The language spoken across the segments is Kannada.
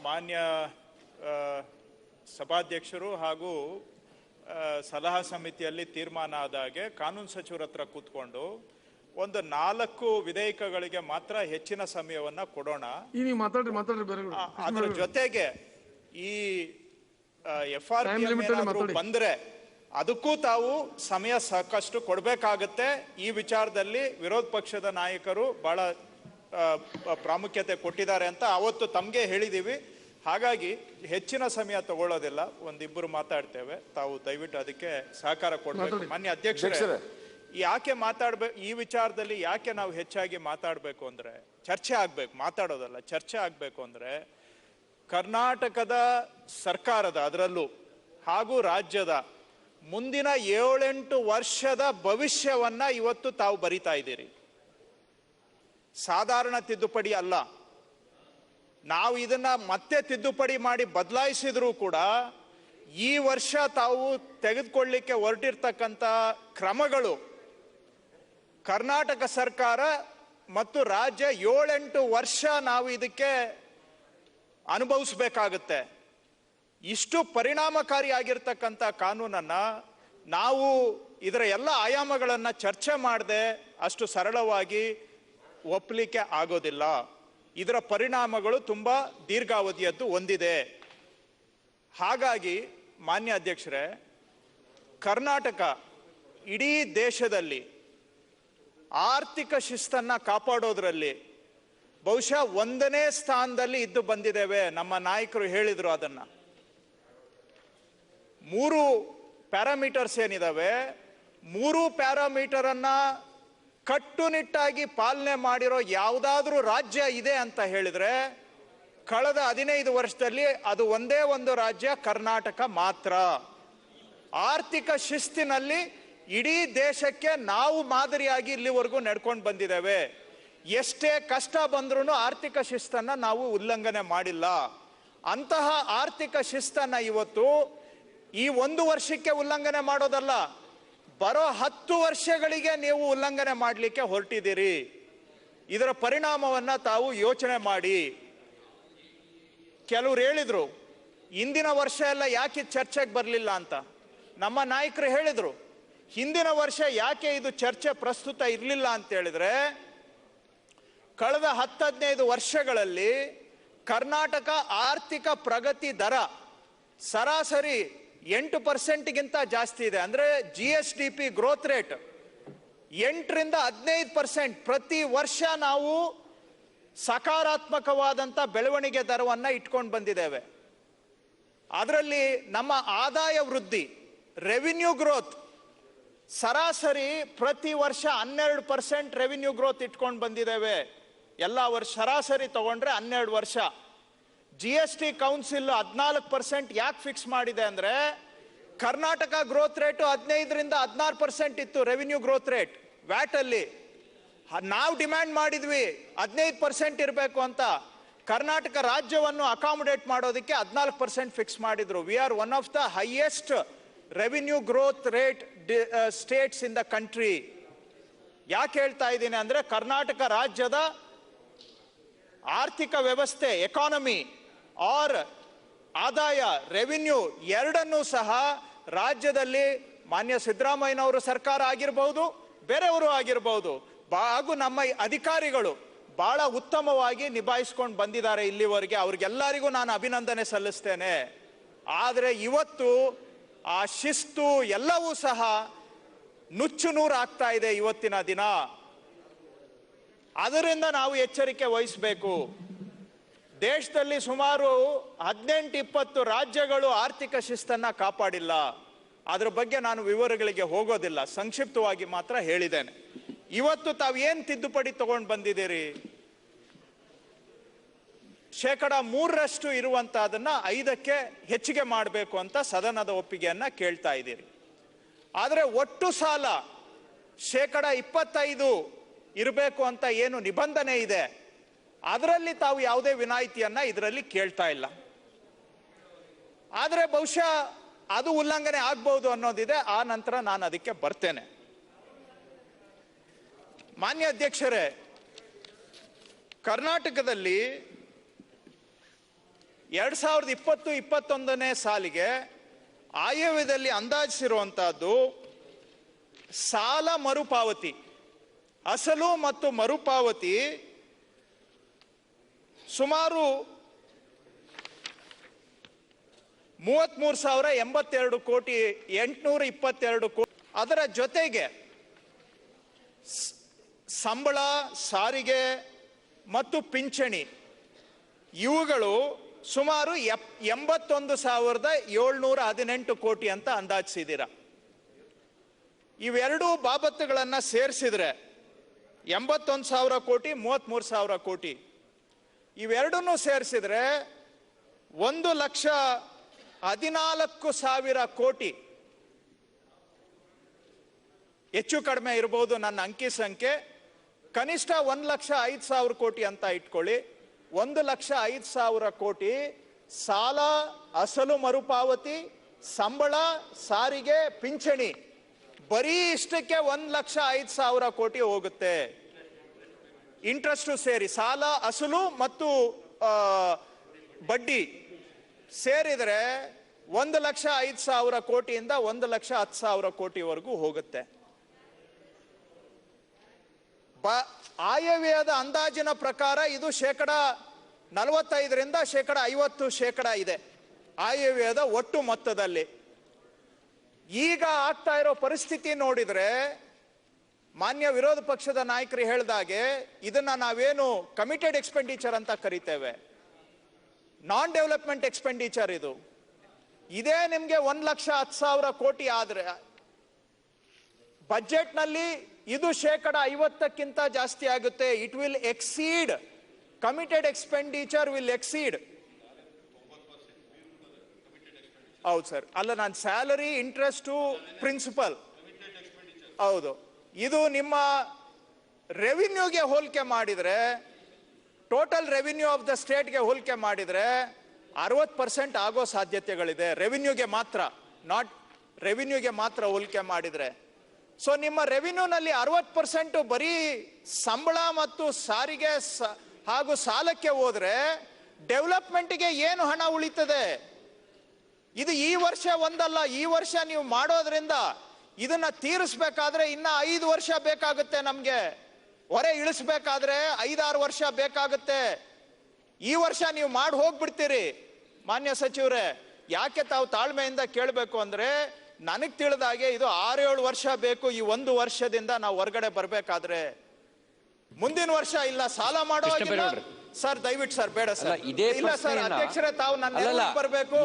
ಮಾನ್ಯ ಸಭಾಧ್ಯಕ್ಷರು ಹಾಗೂ ಸಲಹಾ ಸಮಿತಿಯಲ್ಲಿ ತೀರ್ಮಾನ ಆದಾಗೆ ಕಾನೂನು ಸಚಿವರ ಹತ್ರ ಕೂತ್ಕೊಂಡು ಒಂದು 4 ವಿಧೇಯಕಗಳಿಗೆ ಮಾತ್ರ ಹೆಚ್ಚಿನ ಸಮಯವನ್ನ ಕೊಡೋಣ. ಅದರ ಜೊತೆಗೆ ಈ FRP ಬಂದ್ರೆ ಅದಕ್ಕೂ ತಾವು ಸಮಯ ಸಾಕಷ್ಟು ಕೊಡಬೇಕಾಗತ್ತೆ. ಈ ವಿಚಾರದಲ್ಲಿ ವಿರೋಧ ಪಕ್ಷದ ನಾಯಕರು ಬಹಳ ಪ್ರಾಮುಖ್ಯತೆ ಕೊಟ್ಟಿದ್ದಾರೆ ಅಂತ ಅವತ್ತು ತಮಗೆ ಹೇಳಿದೀವಿ. ಹಾಗಾಗಿ ಹೆಚ್ಚಿನ ಸಮಯ ತಗೊಳ್ಳೋದಿಲ್ಲ, ಒಂದಿಬ್ಬರು ಮಾತಾಡ್ತೇವೆ. ತಾವು ದಯವಿಟ್ಟು ಅದಕ್ಕೆ ಸಹಕಾರ ಕೊಡಬೇಕು. ಮಾನ್ಯ ಅಧ್ಯಕ್ಷರೇ, ಯಾಕೆ ಮಾತಾಡ್ಬೇಕು ಈ ವಿಚಾರದಲ್ಲಿ, ಯಾಕೆ ನಾವು ಹೆಚ್ಚಾಗಿ ಮಾತಾಡಬೇಕು ಅಂದ್ರೆ ಚರ್ಚೆ ಆಗ್ಬೇಕು, ಮಾತಾಡೋದಲ್ಲ ಚರ್ಚೆ ಆಗ್ಬೇಕು ಅಂದ್ರೆ ಕರ್ನಾಟಕದ ಸರ್ಕಾರದ ಅದರಲ್ಲೂ ಹಾಗೂ ರಾಜ್ಯದ ಮುಂದಿನ 7-8 ವರ್ಷದ ಭವಿಷ್ಯವನ್ನ ಇವತ್ತು ತಾವು ಬರಿತಾ ಇದ್ದೀರಿ. ಸಾಧಾರಣ ತಿದ್ದುಪಡಿ ಅಲ್ಲ. ನಾವು ಇದನ್ನ ಮತ್ತೆ ತಿದ್ದುಪಡಿ ಮಾಡಿ ಬದಲಾಯಿಸಿದ್ರು ಕೂಡ ಈ ವರ್ಷ ತಾವು ತೆಗೆದುಕೊಳ್ಳಿಕ್ಕೆ ಹೊರಟಿರ್ತಕ್ಕಂಥ ಕ್ರಮಗಳು ಕರ್ನಾಟಕ ಸರ್ಕಾರ ಮತ್ತು ರಾಜ್ಯ 7-8 ವರ್ಷ ನಾವು ಇದಕ್ಕೆ ಅನುಭವಿಸಬೇಕಾಗುತ್ತೆ. ಇಷ್ಟು ಪರಿಣಾಮಕಾರಿಯಾಗಿರ್ತಕ್ಕಂಥ ಕಾನೂನನ್ನ ನಾವು ಇದರ ಎಲ್ಲ ಆಯಾಮಗಳನ್ನ ಚರ್ಚೆ ಮಾಡದೆ ಅಷ್ಟು ಸರಳವಾಗಿ ಒಪ್ಪಲಿಕ್ಕೆ ಆಗೋದಿಲ್ಲ. ಇದರ ಪರಿಣಾಮಗಳು ತುಂಬಾ ದೀರ್ಘಾವಧಿಯದ್ದು ಹೊಂದಿದೆ. ಹಾಗಾಗಿ ಮಾನ್ಯ ಅಧ್ಯಕ್ಷರೇ, ಕರ್ನಾಟಕ ಇಡೀ ದೇಶದಲ್ಲಿ ಆರ್ಥಿಕ ಶಿಸ್ತನ್ನ ಕಾಪಾಡೋದ್ರಲ್ಲಿ ಬಹುಶಃ 1ನೇ ಸ್ಥಾನದಲ್ಲಿ ಇದ್ದು ಬಂದಿದ್ದೇವೆ. ನಮ್ಮ ನಾಯಕರು ಹೇಳಿದ್ರು ಅದನ್ನ. 3 ಪ್ಯಾರಾಮೀಟರ್ಸ್ ಏನಿದಾವೆ, 3 ಪ್ಯಾರಾಮೀಟರ್ ಅನ್ನ ಕಟ್ಟುನಿಟ್ಟಾಗಿ ಪಾಲನೆ ಮಾಡಿರೋ ಯಾವುದಾದ್ರೂ ರಾಜ್ಯ ಇದೆ ಅಂತ ಹೇಳಿದ್ರೆ ಕಳೆದ 15 ವರ್ಷದಲ್ಲಿ ಅದು ಒಂದೇ ಒಂದು ರಾಜ್ಯ, ಕರ್ನಾಟಕ ಮಾತ್ರ. ಆರ್ಥಿಕ ಶಿಸ್ತಿನಲ್ಲಿ ಇಡೀ ದೇಶಕ್ಕೆ ನಾವು ಮಾದರಿಯಾಗಿ ಇಲ್ಲಿವರೆಗೂ ನಡ್ಕೊಂಡು ಬಂದಿದ್ದೇವೆ. ಎಷ್ಟೇ ಕಷ್ಟ ಬಂದ್ರೂ ಆರ್ಥಿಕ ಶಿಸ್ತನ್ನ ನಾವು ಉಲ್ಲಂಘನೆ ಮಾಡಿಲ್ಲ. ಅಂತಹ ಆರ್ಥಿಕ ಶಿಸ್ತನ್ನ ಇವತ್ತು ಈ 1 ವರ್ಷಕ್ಕೆ ಉಲ್ಲಂಘನೆ ಮಾಡೋದಲ್ಲ, ಬರೋ 10 ವರ್ಷಗಳಿಗೆ ನೀವು ಉಲ್ಲಂಘನೆ ಮಾಡಲಿಕ್ಕೆ ಹೊರಟಿದ್ದೀರಿ. ಇದರ ಪರಿಣಾಮವನ್ನ ತಾವು ಯೋಚನೆ ಮಾಡಿ. ಕೆಲವರು ಹೇಳಿದ್ರು ಹಿಂದಿನ ವರ್ಷ ಎಲ್ಲ ಯಾಕೆ ಚರ್ಚೆಗೆ ಬರಲಿಲ್ಲ ಅಂತ. ನಮ್ಮ ನಾಯಕರು ಹೇಳಿದ್ರು ಹಿಂದಿನ ವರ್ಷ ಯಾಕೆ ಇದು ಚರ್ಚೆ ಪ್ರಸ್ತುತ ಇರಲಿಲ್ಲ ಅಂತ ಹೇಳಿದ್ರೆ, ಕಳೆದ 10-15 ವರ್ಷಗಳಲ್ಲಿ ಕರ್ನಾಟಕ ಆರ್ಥಿಕ ಪ್ರಗತಿ ದರ ಸರಾಸರಿ 8%ಗಿಂತ ಜಾಸ್ತಿ ಇದೆ. ಅಂದ್ರೆ GSDP ಗ್ರೋತ್ ರೇಟ್ 8ರಿಂದ 15% ಪ್ರತಿ ವರ್ಷ ನಾವು ಸಕಾರಾತ್ಮಕವಾದಂತ ಬೆಳವಣಿಗೆ ದರವನ್ನ ಇಟ್ಕೊಂಡು ಬಂದಿದ್ದೇವೆ. ಅದರಲ್ಲಿ ನಮ್ಮ ಆದಾಯ ವೃದ್ಧಿ, ರೆವಿನ್ಯೂ ಗ್ರೋತ್ ಸರಾಸರಿ ಪ್ರತಿ ವರ್ಷ 12% ರೆವಿನ್ಯೂ ಗ್ರೋತ್ ಇಟ್ಕೊಂಡು ಬಂದಿದ್ದೇವೆ. ಎಲ್ಲ ವರ್ಷ ಸರಾಸರಿ ತಗೊಂಡ್ರೆ 12 ವರ್ಷ. GST ಕೌನ್ಸಿಲ್ 14% ಯಾಕೆ ಫಿಕ್ಸ್ ಮಾಡಿದೆ ಅಂದ್ರೆ ಕರ್ನಾಟಕ ಗ್ರೋತ್ ರೇಟ್ 15ರಿಂದ 16% ಇತ್ತು ರೆವಿನ್ಯೂ ಗ್ರೋತ್ ರೇಟ್. ವ್ಯಾಟ್ ಅಲ್ಲಿ ನಾವು ಡಿಮ್ಯಾಂಡ್ ಮಾಡಿದ್ವಿ 15% ಇರಬೇಕು ಅಂತ. ಕರ್ನಾಟಕ ರಾಜ್ಯವನ್ನು ಅಕಾಮಡೇಟ್ ಮಾಡೋದಕ್ಕೆ 14% ಫಿಕ್ಸ್ ಮಾಡಿದ್ರು. We are one of the highest revenue growth rate States in the country. ಯಾಕೆ ಹೇಳ್ತಾ ಇದ್ದೀನಿ ಅಂದ್ರೆ ಕರ್ನಾಟಕ ರಾಜ್ಯದ ಆರ್ಥಿಕ ವ್ಯವಸ್ಥೆ, ಎಕಾನಮಿ ಆರ್ ಆದಾಯ, ರೆವಿನ್ಯೂ ಎರಡನ್ನೂ ಸಹ ರಾಜ್ಯದಲ್ಲಿ ಮಾನ್ಯ ಸಿದ್ದರಾಮಯ್ಯನವರು ಸರ್ಕಾರ ಆಗಿರಬಹುದು, ಬೇರೆಯವರು ಆಗಿರಬಹುದು, ಹಾಗೂ ನಮ್ಮ ಅಧಿಕಾರಿಗಳು ಬಹಳ ಉತ್ತಮವಾಗಿ ನಿಭಾಯಿಸ್ಕೊಂಡು ಬಂದಿದ್ದಾರೆ ಇಲ್ಲಿವರೆಗೆ. ಅವ್ರಿಗೆಲ್ಲರಿಗೂ ನಾನು ಅಭಿನಂದನೆ ಸಲ್ಲಿಸ್ತೇನೆ. ಆದರೆ ಇವತ್ತು ಆ ಶಿಸ್ತು ಎಲ್ಲವೂ ಸಹ ನುಚ್ಚು ನೂರು ಆಗ್ತಾ ಇದೆ ಇವತ್ತಿನ ದಿನ. ಅದರಿಂದ ನಾವು ಎಚ್ಚರಿಕೆ ವಹಿಸಬೇಕು. ದೇಶದಲ್ಲಿ ಸುಮಾರು 18-20 ರಾಜ್ಯಗಳು ಆರ್ಥಿಕ ಶಿಸ್ತನ್ನ ಕಾಪಾಡಿಲ್ಲ. ಅದ್ರ ಬಗ್ಗೆ ನಾನು ವಿವರಗಳಿಗೆ ಹೋಗೋದಿಲ್ಲ, ಸಂಕ್ಷಿಪ್ತವಾಗಿ ಮಾತ್ರ ಹೇಳಿದ್ದೇನೆ. ಇವತ್ತು ತಾವು ಏನ್ ತಿದ್ದುಪಡಿ ತಗೊಂಡು ಬಂದಿದ್ದೀರಿ? 3% ಇರುವಂತಹದನ್ನ 5ಕ್ಕೆ ಹೆಚ್ಚಿಗೆ ಮಾಡಬೇಕು ಅಂತ ಸದನದ ಒಪ್ಪಿಗೆಯನ್ನ ಕೇಳ್ತಾ ಇದ್ದೀರಿ. ಆದರೆ ಒಟ್ಟು ಸಾಲ 25% ಇರಬೇಕು ಅಂತ ಏನು ನಿಬಂಧನೆ ಇದೆ, ಅದರಲ್ಲಿ ತಾವು ಯಾವುದೇ ವಿನಾಯಿತಿಯನ್ನ ಇದರಲ್ಲಿ ಕೇಳ್ತಾ ಇಲ್ಲ. ಆದರೆ ಬಹುಶಃ ಅದು ಉಲ್ಲಂಘನೆ ಆಗ್ಬಹುದು ಅನ್ನೋದಿದೆ. ಆ ನಂತರ ನಾನು ಅದಕ್ಕೆ ಬರ್ತೇನೆ. ಮಾನ್ಯ ಅಧ್ಯಕ್ಷರೇ, ಕರ್ನಾಟಕದಲ್ಲಿ 2020-21ನೇ ಸಾಲಿಗೆ ಆಯವ್ಯಯದಲ್ಲಿ ಅಂದಾಜಿಸಿರುವಂತಹದ್ದು ಸಾಲ ಮರುಪಾವತಿ, ಅಸಲು ಮತ್ತು ಮರುಪಾವತಿ ಸುಮಾರು 33,082 ಕೋಟಿ 822 ಕೋಟಿ. ಅದರ ಜೊತೆಗೆ ಸಂಬಳ, ಸಾರಿಗೆ ಮತ್ತು ಪಿಂಚಣಿ ಇವುಗಳು ಸುಮಾರು 81,718 ಕೋಟಿ ಅಂತ ಅಂದಾಜಿಸಿದ್ದೀರ. ಇವೆರಡೂ ಬಾಬತ್ತುಗಳನ್ನು ಸೇರಿಸಿದ್ರೆ 81,000 ಕೋಟಿ 33,000 ಕೋಟಿ ಇವೆರಡನ್ನೂ ಸೇರಿಸಿದ್ರೆ 1,14,000 ಕೋಟಿ ಹೆಚ್ಚು ಕಡಿಮೆ ಇರಬಹುದು ನನ್ನ ಅಂಕಿ ಸಂಖ್ಯೆ. ಕನಿಷ್ಠ 1,05,000 ಕೋಟಿ ಅಂತ ಇಟ್ಕೊಳ್ಳಿ. 1,05,000 ಕೋಟಿ ಸಾಲ, ಅಸಲು ಮರುಪಾವತಿ, ಸಂಬಳ, ಸಾರಿಗೆ, ಪಿಂಚಣಿ ಬರೀ ಇಷ್ಟಕ್ಕೆ 1,05,000 ಕೋಟಿ ಹೋಗುತ್ತೆ. ಇಂಟ್ರೆಸ್ಟ್ ಸೇರಿ ಸಾಲ, ಅಸಲು ಮತ್ತು ಬಡ್ಡಿ ಸೇರಿದರೆ 1,05,000 ಕೋಟಿಯಿಂದ 1,10,000 ಕೋಟಿವರೆಗೂ ಹೋಗುತ್ತೆ. ಆಯವ್ಯಯದ ಅಂದಾಜಿನ ಪ್ರಕಾರ ಇದು 45% 50% ಇದೆ ಆಯವ್ಯಯದ ಒಟ್ಟು ಮೊತ್ತದಲ್ಲಿ. ಈಗ ಆಗ್ತಾ ಇರೋ ಪರಿಸ್ಥಿತಿ ನೋಡಿದ್ರೆ ಮಾನ್ಯ ವಿರೋಧ ಪಕ್ಷದ ನಾಯಕರು ಹೇಳಿದಾಗೆ ಇದನ್ನ ನಾವೇನು ಕಮಿಟೆಡ್ ಎಕ್ಸ್ಪೆಂಡಿಚರ್ ಅಂತ ಕರಿತೇವೆ, ನಾನ್ ಡೆವಲಪ್ಮೆಂಟ್ ಎಕ್ಸ್ಪೆಂಡಿಚರ್ ಇದು. ಇದೇ ನಿಮ್ಗೆ 1,10,000 ಕೋಟಿ ಆದ್ರೆ ಬಜೆಟ್ ನಲ್ಲಿ ಇದು 50%ಕ್ಕಿಂತ ಜಾಸ್ತಿ ಆಗುತ್ತೆ. It will exceed, committed expenditure will exceed. ಹೌದು ಸರ್, ಅಲ್ಲ ನಾನು ಸ್ಯಾಲರಿ, ಇಂಟ್ರೆಸ್ಟ್, ಪ್ರಿನ್ಸಿಪಲ್, ಹೌದು. ಇದು ನಿಮ್ಮ ರೆವಿನ್ಯೂಗೆ ಹೋಲಿಕೆ ಮಾಡಿದ್ರೆ, ಟೋಟಲ್ ರೆವಿನ್ಯೂ ಆಫ್ ದ ಸ್ಟೇಟ್ಗೆ ಹೋಲಿಕೆ ಮಾಡಿದ್ರೆ 60% ಆಗೋ ಸಾಧ್ಯತೆಗಳಿದೆ. ರೆವಿನ್ಯೂಗೆ ಮಾತ್ರ, ನಾಟ್ ರೆವಿನ್ಯೂಗೆ ಮಾತ್ರ ಹೋಲಿಕೆ ಮಾಡಿದ್ರೆ. ಸೊ ನಿಮ್ಮ ರೆವಿನ್ಯೂನಲ್ಲಿ 60% ಬರೀ ಸಂಬಳ ಮತ್ತು ಸಾರಿಗೆ ಹಾಗೂ ಸಾಲಕ್ಕೆ ಹೋದ್ರೆ ಡೆವಲಪ್ಮೆಂಟ್ಗೆ ಏನು ಹಣ ಉಳಿತದೆ? ಇದು ಈ ವರ್ಷ ಒಂದಲ್ಲ, ಈ ವರ್ಷ ನೀವು ಮಾಡೋದ್ರಿಂದ ಇದನ್ನ ತೀರಿಸಬೇಕಾದ್ರೆ ಇನ್ನ 5 ವರ್ಷ ಬೇಕಾಗುತ್ತೆ. ನಮ್ಗೆ ಹೊರೆ ಇಳಿಸ್ಬೇಕಾದ್ರೆ 5-6 ವರ್ಷ ಬೇಕಾಗುತ್ತೆ. ಈ ವರ್ಷ ನೀವು ಮಾಡಿ ಹೋಗ್ಬಿಡ್ತೀರಿ. ಮಾನ್ಯ ಸಚಿವರೇ, ಯಾಕೆ ತಾವು ತಾಳ್ಮೆಯಿಂದ ಕೇಳಬೇಕು ಅಂದ್ರೆ, ನನಗ್ ತಿಳಿದಾಗೆ ಇದು 6-7 ವರ್ಷ ಬೇಕು ಈ ಒಂದು ವರ್ಷದಿಂದ ನಾವು ಹೊರಗಡೆ ಬರ್ಬೇಕಾದ್ರೆ. ಮುಂದಿನ ವರ್ಷ ಇಲ್ಲ, ಸಾಲ ಮಾಡೋ ಸರ್, ದಯವಿಟ್ಟು ಸರ್, ಬೇಡ ಸರ್, ಇಲ್ಲ ಸರ್ ಅಧ್ಯಕ್ಷರೇ, ತಾವು ನನ್ನ ಬರಬೇಕು.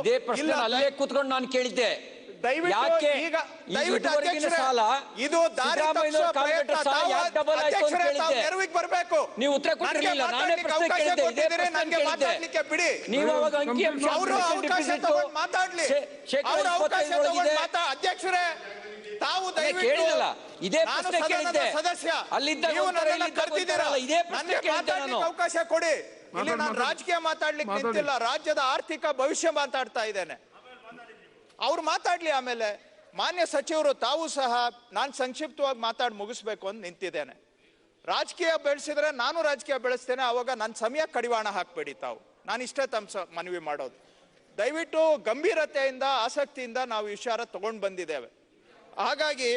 ಅಲ್ಲೇ ಕೂತ್ಕೊಂಡು ನಾನು ಕೇಳಿದ್ದೆ, ದಯವಿಟ್ಟು ಈಗ ದಯವಿಟ್ಟು ಅಧ್ಯಕ್ಷರೇ, ಇದು ದಾರಿ ತಪ್ಪಿಸೋ ಪ್ರಯತ್ನ. ನೆರವಿಗೆ ಬರಬೇಕು. ನೀವು ಉತ್ತರ ಕೊಟ್ಟಿರಲಿಲ್ಲ, ನಾನೇ ಪ್ರಶ್ನೆ ಕೇಳಿದ್ದೆ, ಇದೇ ನನಗೆ ಮಾತಾಡ್ಲಿಕ್ಕೆ ಬಿಡಿ. ನೀವು ಅವಾಗ ಅಂಕಿಅಂಶ ಅವರು ಅವಕಾಶ ತಗೊಂಡು ಮಾತಾಡ್ಲಿ, ಅವರು ಅವಕಾಶ ತಗೊಂಡು ಅಧ್ಯಕ್ಷರೇ, ತಾವು ದಯವಿಟ್ಟು ಇದೇ ಪ್ರಶ್ನೆ ಕೇಳಿದ್ದೆ, ಸದಸ್ಯ ಅಲ್ಲಿದ್ದ ನೀವು ನನ್ನನ್ನ ಕರೆದಿದ್ದೀರಾ, ನನಗೆ ಮಾತಾಡ್ಲಿಕ್ಕೆ ಅವಕಾಶ ಕೊಡಿ. ಇಲ್ಲಿ ನಾನು ರಾಜಕೀಯ ಮಾತಾಡ್ಲಿಕ್ಕೆ ನಿಂತಿಲ್ಲ, ರಾಜ್ಯದ ಆರ್ಥಿಕ ಭವಿಷ್ಯ ಮಾತಾಡ್ತಾ ಇದ್ದೇನೆ. ಅವ್ರು ಮಾತಾಡ್ಲಿ. ಆಮೇಲೆ ಮಾನ್ಯ ಸಚಿವರು, ತಾವು ಸಹ ನಾನು ಸಂಕ್ಷಿಪ್ತವಾಗಿ ಮಾತಾಡಿ ಮುಗಿಸ್ಬೇಕು ಅಂತ ನಿಂತಿದ್ದೇನೆ. ರಾಜಕೀಯ ಬೆಳೆಸಿದ್ರೆ ನಾನು ರಾಜಕೀಯ ಬೆಳೆಸ್ತೇನೆ, ಅವಾಗ ನನ್ನ ಸಮಯ ಕಡಿವಾಣ ಹಾಕ್ಬೇಡಿ ತಾವು. ನಾನು ಇಷ್ಟೇ ತಮ್ಮ ಮನವಿ ಮಾಡೋದು. ದಯವಿಟ್ಟು ಗಂಭೀರತೆಯಿಂದ, ಆಸಕ್ತಿಯಿಂದ ನಾವು ವಿಚಾರ ತಗೊಂಡು ಬಂದಿದ್ದೇವೆ. ಹಾಗಾಗಿ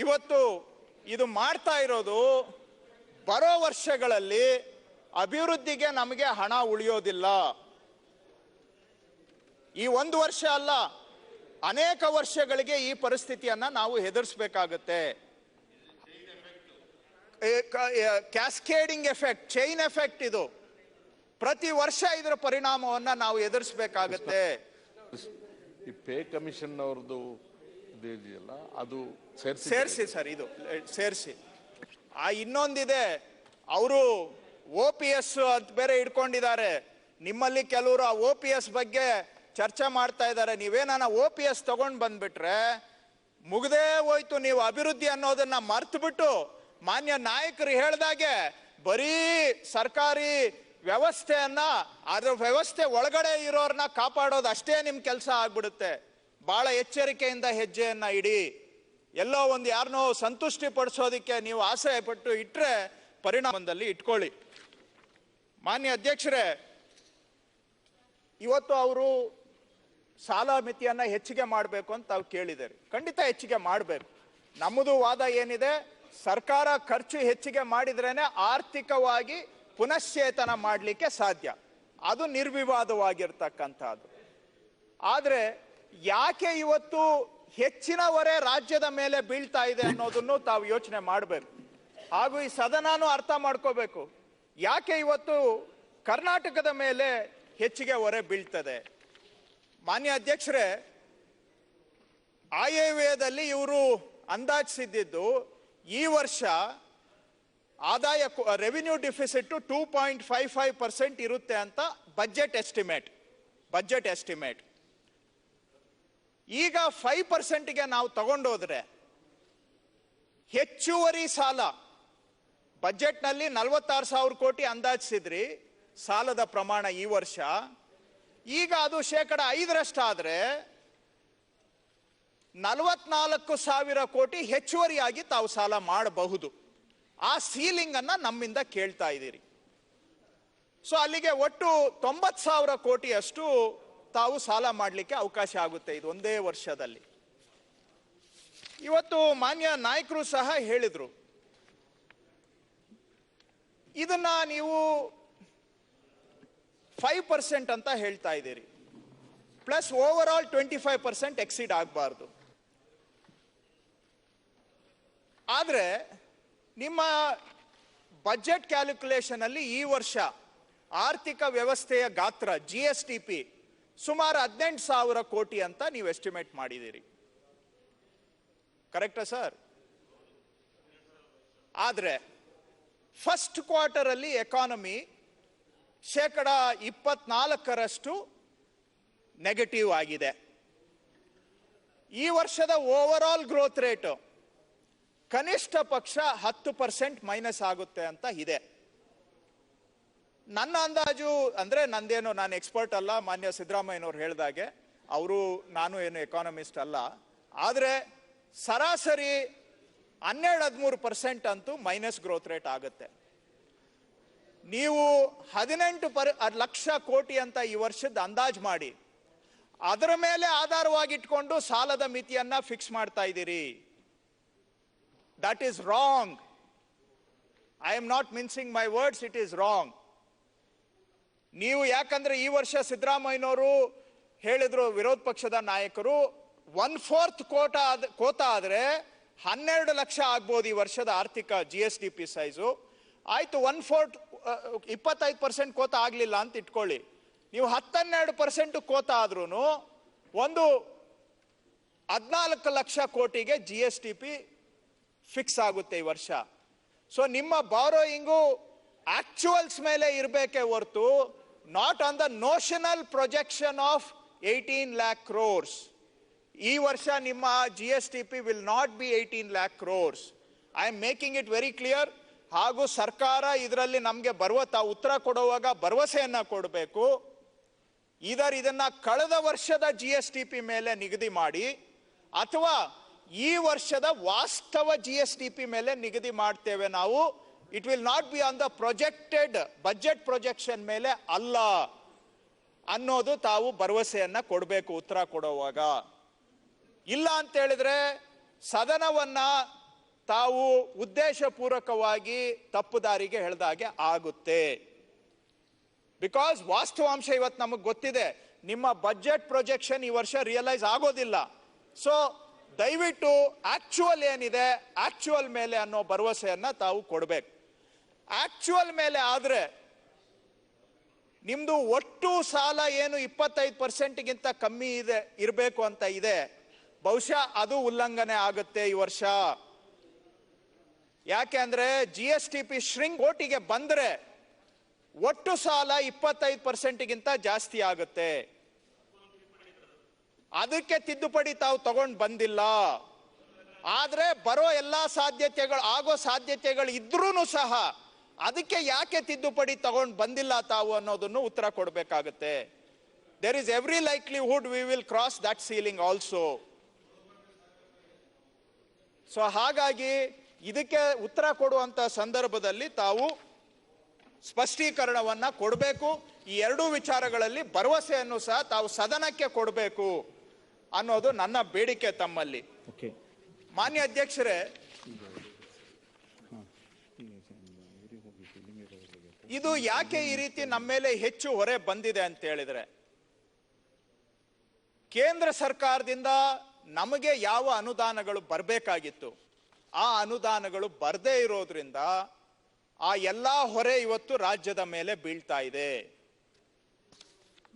ಇವತ್ತು ಇದು ಮಾಡ್ತಾ ಇರೋದು, ಬರೋ ವರ್ಷಗಳಲ್ಲಿ ಅಭಿವೃದ್ಧಿಗೆ ನಮಗೆ ಹಣ ಉಳಿಯೋದಿಲ್ಲ. ಈ ಒಂದು ವರ್ಷ ಅಲ್ಲ, ಅನೇಕ ವರ್ಷಗಳಿಗೆ ಈ ಪರಿಸ್ಥಿತಿಯನ್ನ ನಾವು ಎದುರಿಸಬೇಕಾಗುತ್ತೆ. ಕ್ಯಾಸ್ಕೇಡಿಂಗ್ ಎಫೆಕ್ಟ್, ಚೈನ್ ಎಫೆಕ್ಟ್, ಇದು ಪ್ರತಿ ವರ್ಷ ಇದರ ಪರಿಣಾಮವನ್ನ ನಾವು ಎದುರಿಸಬೇಕಾಗುತ್ತೆ. ಈ ಪೇ ಕಮಿಷನ್ ಅವ್ರದ್ದು ಇದೆಯಲ್ಲ, ಅದು ಸೇರಿಸಿ ಸರ್, ಇದು ಸೇರಿಸಿ. ಇನ್ನೊಂದಿದೆ, ಅವರು OPS ಅಂತ ಬೇರೆ ಇಟ್ಕೊಂಡಿದ್ದಾರೆ. ನಿಮ್ಮಲ್ಲಿ ಕೆಲವರು ಆ OPS ಬಗ್ಗೆ ಚರ್ಚೆ ಮಾಡ್ತಾ ಇದ್ದಾರೆ. ನೀವೇನ OPS ತಗೊಂಡ್ ಬಂದ್ಬಿಟ್ರೆ ಮುಗ್ದೇ ಹೋಯ್ತು. ನೀವು ಅಭಿವೃದ್ಧಿ ಅನ್ನೋದನ್ನ ಮರ್ತು ಬಿಟ್ಟು ಮಾನ್ಯ ನಾಯಕರು ಹೇಳ್ದಾಗೆ ಬರೀ ಸರ್ಕಾರಿ ವ್ಯವಸ್ಥೆಯನ್ನ, ಅದ್ರ ವ್ಯವಸ್ಥೆ ಒಳಗಡೆ ಇರೋರ್ನ ಕಾಪಾಡೋದು ಅಷ್ಟೇ ನಿಮ್ ಕೆಲಸ ಆಗ್ಬಿಡುತ್ತೆ. ಬಹಳ ಎಚ್ಚರಿಕೆಯಿಂದ ಹೆಜ್ಜೆಯನ್ನ ಇಡಿ. ಎಲ್ಲೋ ಒಂದು ಯಾರನ್ನೋ ಸಂತುಷ್ಟಿ ಪಡಿಸೋದಿಕ್ಕೆ ನೀವು ಆಸೆ ಪಟ್ಟು ಇಟ್ರೆ ಪರಿಣಾಮದಲ್ಲಿ ಇಟ್ಕೊಳ್ಳಿ. ಮಾನ್ಯ ಅಧ್ಯಕ್ಷರೇ, ಇವತ್ತು ಅವರು ಸಾಲ ಮಿತಿಯನ್ನ ಹೆಚ್ಚಿಗೆ ಮಾಡಬೇಕು ಅಂತ ತಾವು ಕೇಳಿದ್ದಾರೆ. ಖಂಡಿತ ಹೆಚ್ಚಿಗೆ ಮಾಡಬೇಕು. ನಮ್ಮದು ವಾದ ಏನಿದೆ, ಸರ್ಕಾರ ಖರ್ಚು ಹೆಚ್ಚಿಗೆ ಮಾಡಿದ್ರೇನೆ ಆರ್ಥಿಕವಾಗಿ ಪುನಶ್ಚೇತನ ಮಾಡಲಿಕ್ಕೆ ಸಾಧ್ಯ. ಅದು ನಿರ್ವಿವಾದವಾಗಿರ್ತಕ್ಕಂಥದ್ದು. ಆದರೆ ಯಾಕೆ ಇವತ್ತು ಹೆಚ್ಚಿನ ಹೊರೆ ರಾಜ್ಯದ ಮೇಲೆ ಬೀಳ್ತಾ ಇದೆ ಅನ್ನೋದನ್ನು ತಾವು ಯೋಚನೆ ಮಾಡಬೇಕು. ಹಾಗೂ ಈ ಸದನನೂ ಅರ್ಥ ಮಾಡ್ಕೋಬೇಕು. ಯಾಕೆ ಇವತ್ತು ಕರ್ನಾಟಕದ ಮೇಲೆ ಹೆಚ್ಚಿಗೆ ಹೊರೆ ಬೀಳ್ತದೆ. ಮಾನ್ಯ ಅಧ್ಯಕ್ಷರೇ, ಆಯವ್ಯಯದಲ್ಲಿ ಇವರು ಅಂದಾಜಿಸಿದ್ದು ಈ ವರ್ಷ ಆದಾಯ ರೆವಿನ್ಯೂ ಡಿಫಿಸಿಟ್ 2.55% ಇರುತ್ತೆ ಅಂತ ಬಜೆಟ್ ಎಸ್ಟಿಮೇಟ್. ಈಗ 5%ಗೆ ನಾವು ತಗೊಂಡೋದ್ರೆ ಹೆಚ್ಚುವರಿ ಸಾಲ ಬಜೆಟ್ನಲ್ಲಿ 46,000 ಕೋಟಿ ಅಂದಾಜಿಸಿದ್ರಿ ಸಾಲದ ಪ್ರಮಾಣ ಈ ವರ್ಷ. ಈಗ ಅದು 5% ಆದ್ರೆ 44,000 ಕೋಟಿ ಹೆಚ್ಚುವರಿಯಾಗಿ ತಾವು ಸಾಲ ಮಾಡಬಹುದು. ಆ ಸೀಲಿಂಗ್ ಅನ್ನ ನಮ್ಮಿಂದ ಕೇಳ್ತಾ ಇದ್ದೀರಿ. ಸೊ ಅಲ್ಲಿಗೆ ಒಟ್ಟು 90,000 ಕೋಟಿಯಷ್ಟು ತಾವು ಸಾಲ ಮಾಡಲಿಕ್ಕೆ ಅವಕಾಶ ಆಗುತ್ತೆ ಇದು ಒಂದೇ ವರ್ಷದಲ್ಲಿ. ಇವತ್ತು ಮಾನ್ಯ ನಾಯಕರು ಸಹ ಹೇಳಿದ್ರು, ಇದನ್ನ ನೀವು 5% ಅಂತ ಹೇಳ್ತಾ ಇದ್ದೀರಿ, ಪ್ಲಸ್ ಓವರ್ ಆಲ್ 25% ಎಕ್ಸಿಡ್ ಆಗಬಾರ್ದು. ಆದರೆ ನಿಮ್ಮ ಬಜೆಟ್ ಕ್ಯಾಲ್ಕುಲೇಷನ್ ಅಲ್ಲಿ ಈ ವರ್ಷ ಆರ್ಥಿಕ ವ್ಯವಸ್ಥೆಯ ಗಾತ್ರ GSTP ಸುಮಾರು 18,000 ಕೋಟಿ ಅಂತ ನೀವು ಎಸ್ಟಿಮೇಟ್ ಮಾಡಿದ್ದೀರಿ. ಕರೆಕ್ಟಾ ಸರ್? ಆದ್ರೆ ಫಸ್ಟ್ ಕ್ವಾರ್ಟರ್ ಅಲ್ಲಿ ಎಕಾನಮಿ 24% ನೆಗೆಟಿವ್ ಆಗಿದೆ. ಈ ವರ್ಷದ ಓವರ್ ಆಲ್ ಗ್ರೋತ್ ರೇಟ್ ಕನಿಷ್ಠ ಪಕ್ಷ 10% ಮೈನಸ್ ಆಗುತ್ತೆ ಅಂತ ಇದೆ. ನನ್ನ ಅಂದಾಜು ಅಂದ್ರೆ ನಂದೇನು, ನಾನು ಎಕ್ಸ್ಪರ್ಟ್ ಅಲ್ಲ, ಮಾನ್ಯ ಸಿದ್ದರಾಮಯ್ಯನವ್ರು ಹೇಳಿದಾಗೆ ನಾನು ಏನು ಎಕಾನಮಿಸ್ಟ್ ಅಲ್ಲ. ಆದರೆ ಸರಾಸರಿ 12-13% ಅಂತೂ ಮೈನಸ್ ಗ್ರೋತ್ ರೇಟ್ ಆಗುತ್ತೆ. ನೀವು 18 ಲಕ್ಷ ಕೋಟಿ ಅಂತ ಈ ವರ್ಷದ ಅಂದಾಜು ಮಾಡಿ ಅದರ ಮೇಲೆ ಆಧಾರವಾಗಿಟ್ಕೊಂಡು ಸಾಲದ ಮಿತಿಯನ್ನ ಫಿಕ್ಸ್ ಮಾಡ್ತಾ ಇದ್ದೀರಿ. That is wrong. I am not mincing my words, it is wrong. ನೀವು ಯಾಕಂದ್ರೆ ಈ ವರ್ಷ ಸಿದ್ದರಾಮಯ್ಯನವರು ಹೇಳಿದ್ರು, ವಿರೋಧ ಪಕ್ಷದ ನಾಯಕರು 1/4 ಕೋಟ ಆದ್ರೆ 12 ಲಕ್ಷ ಆಗ್ಬೋದು ಈ ವರ್ಷದ ಆರ್ಥಿಕ GSTP ಸೈಜು. ಆಯ್ತು, 1/4 25% ಕೋತ ಆಗ್ಲಿಲ್ಲ ಅಂತ ಇಟ್ಕೊಳ್ಳಿ. ನೀವು 10-12% ಕೋತ ಆದ್ರೂ ಒಂದು 14 ಲಕ್ಷ ಕೋಟಿಗೆ GSTP ಫಿಕ್ಸ್ ಆಗುತ್ತೆ ಈ ವರ್ಷ. ಸೊ ನಿಮ್ಮ ಬಾರೋಯಿಂಗು ಆಕ್ಚುಯಲ್ಸ್ ಮೇಲೆ ಇರಬೇಕೇ ಹೊರತು not on the notional projection of 18 lakh crores. ಈ ವರ್ಷ ನಿಮ್ಮ GSTP will not be 18 lakh crores. I am making it very clear. ಹಾಗೂ ಸರ್ಕಾರ ಇದರಲ್ಲಿ ನಮಗೆ ಉತ್ತರ ಕೊಡುವಾಗ ಭರವಸೆಯನ್ನ ಕೊಡಬೇಕು. ಇದನ್ನ ಕಳೆದ ವರ್ಷದ GSTP ಮೇಲೆ ನಿಗದಿ ಮಾಡಿ ಅಥವಾ ಈ ವರ್ಷದ ವಾಸ್ತವ GSTP ಮೇಲೆ ನಿಗದಿ ಮಾಡ್ತೇವೆ ನಾವು. It will not be on the projected budget projection ಮೇಲೆ ಅಲ್ಲ ಅನ್ನೋದು ತಾವು ಭರವಸೆಯನ್ನ ಕೊಡಬೇಕು ಉತ್ತರ ಕೊಡುವಾಗ. ಇಲ್ಲ ಅಂತ ಹೇಳಿದ್ರೆ ಸದನವನ್ನ ತಾವು ಉದ್ದೇಶಪೂರ್ವಕವಾಗಿ ತಪ್ಪುದಾರಿಗೆ ಹೇಳ್ದಾಗೆ ಆಗುತ್ತೆ. ಬಿಕಾಸ್ ವಾಸ್ತವಾಂಶ ಇವತ್ತು ನಮಗೆ ಗೊತ್ತಿದೆ, ನಿಮ್ಮ ಬಜೆಟ್ ಪ್ರೊಜೆಕ್ಷನ್ ಈ ವರ್ಷ ರಿಯಲೈಸ್ ಆಗೋದಿಲ್ಲ. ಸೊ ದಯವಿಟ್ಟು ಆಕ್ಚುಯಲ್ ಏನಿದೆ ಆಕ್ಚುಯಲ್ ಮೇಲೆ ಅನ್ನೋ ಭರವಸೆಯನ್ನ ತಾವು ಕೊಡಬೇಕು. ಆಕ್ಚುಯಲ್ ಮೇಲೆ ಆದ್ರೆ ನಿಮ್ದು ಒಟ್ಟು ಸಾಲ ಏನು 25%ಗಿಂತ ಕಮ್ಮಿ ಇರಬೇಕು ಅಂತ ಇದೆ, ಬಹುಶಃ ಅದು ಉಲ್ಲಂಘನೆ ಆಗುತ್ತೆ ಈ ವರ್ಷ. ಯಾಕೆ ಅಂದ್ರೆ GSTP ಶ್ರಿಂಕ್ ಕೋಟಿಗೆ ಬಂದ್ರೆ ಒಟ್ಟು ಸಾಲ 25%ಗಿಂತ ಜಾಸ್ತಿ ಆಗುತ್ತೆ. ಅದಕ್ಕೆ ತಿದ್ದುಪಡಿ ತಾವು ತಗೊಂಡು ಬಂದಿಲ್ಲ. ಆದ್ರೆ ಬರೋ ಎಲ್ಲಾ ಆಗೋ ಸಾಧ್ಯತೆಗಳು ಇದ್ರೂ ಸಹ ಅದಕ್ಕೆ ಯಾಕೆ ತಿದ್ದುಪಡಿ ತಗೊಂಡು ಬಂದಿಲ್ಲ ತಾವು ಅನ್ನೋದನ್ನು ಉತ್ತರ ಕೊಡಬೇಕಾಗುತ್ತೆ. There is every likelihood we will cross that ceiling also. So ಹಾಗಾಗಿ ಇದಕ್ಕೆ ಉತ್ತರ ಕೊಡುವಂತ ಸಂದರ್ಭದಲ್ಲಿ ತಾವು ಸ್ಪಷ್ಟೀಕರಣವನ್ನ ಕೊಡಬೇಕು. ಈ ಎರಡೂ ವಿಚಾರಗಳಲ್ಲಿ ಭರವಸೆಯನ್ನು ಸಹ ತಾವು ಸದನಕ್ಕೆ ಕೊಡಬೇಕು ಅನ್ನೋದು ನನ್ನ ಬೇಡಿಕೆ ತಮ್ಮಲ್ಲಿ. ಮಾನ್ಯ ಅಧ್ಯಕ್ಷರೇ, ಇದು ಯಾಕೆ ಈ ರೀತಿ ನಮ್ಮ ಮೇಲೆ ಹೆಚ್ಚು ಹೊರೆ ಬಂದಿದೆ ಅಂತ ಹೇಳಿದ್ರೆ, ಕೇಂದ್ರ ಸರ್ಕಾರದಿಂದ ನಮಗೆ ಯಾವ ಅನುದಾನಗಳು ಬರಬೇಕಾಗಿತ್ತು ಆ ಅನುದಾನಗಳು ಬರದೇ ಇರೋದ್ರಿಂದ ಆ ಎಲ್ಲಾ ಹೊರೆ ಇವತ್ತು ರಾಜ್ಯದ ಮೇಲೆ ಬೀಳ್ತಾ ಇದೆ.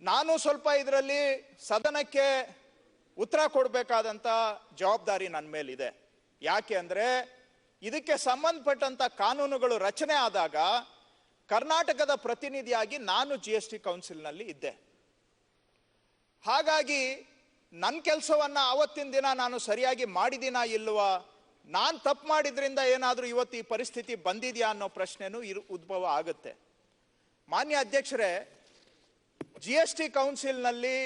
ನಾನು ಸ್ವಲ್ಪ ಇದರಲ್ಲಿ ಸದನಕ್ಕೆ ಉತ್ತರ ಕೊಡಬೇಕಾದಂತ ಜವಾಬ್ದಾರಿ ನನ್ನ ಮೇಲಿದೆ. ಯಾಕೆ ಅಂದ್ರೆ ಇದಕ್ಕೆ ಸಂಬಂಧಪಟ್ಟಂತ ಕಾನೂನುಗಳು ರಚನೆ ಆದಾಗ ಕರ್ನಾಟಕದ ಪ್ರತಿನಿಧಿಯಾಗಿ ನಾನು GST ಕೌನ್ಸಿಲ್ನಲ್ಲಿ ಇದ್ದೆ. ಹಾಗಾಗಿ ನನ್ನ ಕೆಲಸವನ್ನ ಆವತ್ತಿನ ದಿನ ನಾನು ಸರಿಯಾಗಿ ಮಾಡಿದಿನಾ ಇಲ್ವಾ, ನಾನು ತಪ್ಪು ಮಾಡಿದ್ರಿಂದ ಏನಾದರೂ ಇವತ್ತು ಈ ಪರಿಸ್ಥಿತಿ ಬಂದಿದೆಯಾ ಅನ್ನೋ ಪ್ರಶ್ನೆನೂ ಉದ್ಭವ ಆಗುತ್ತೆ. ಮಾನ್ಯ ಅಧ್ಯಕ್ಷರೇ, GST ಕೌನ್ಸಿಲ್ನಲ್ಲಿ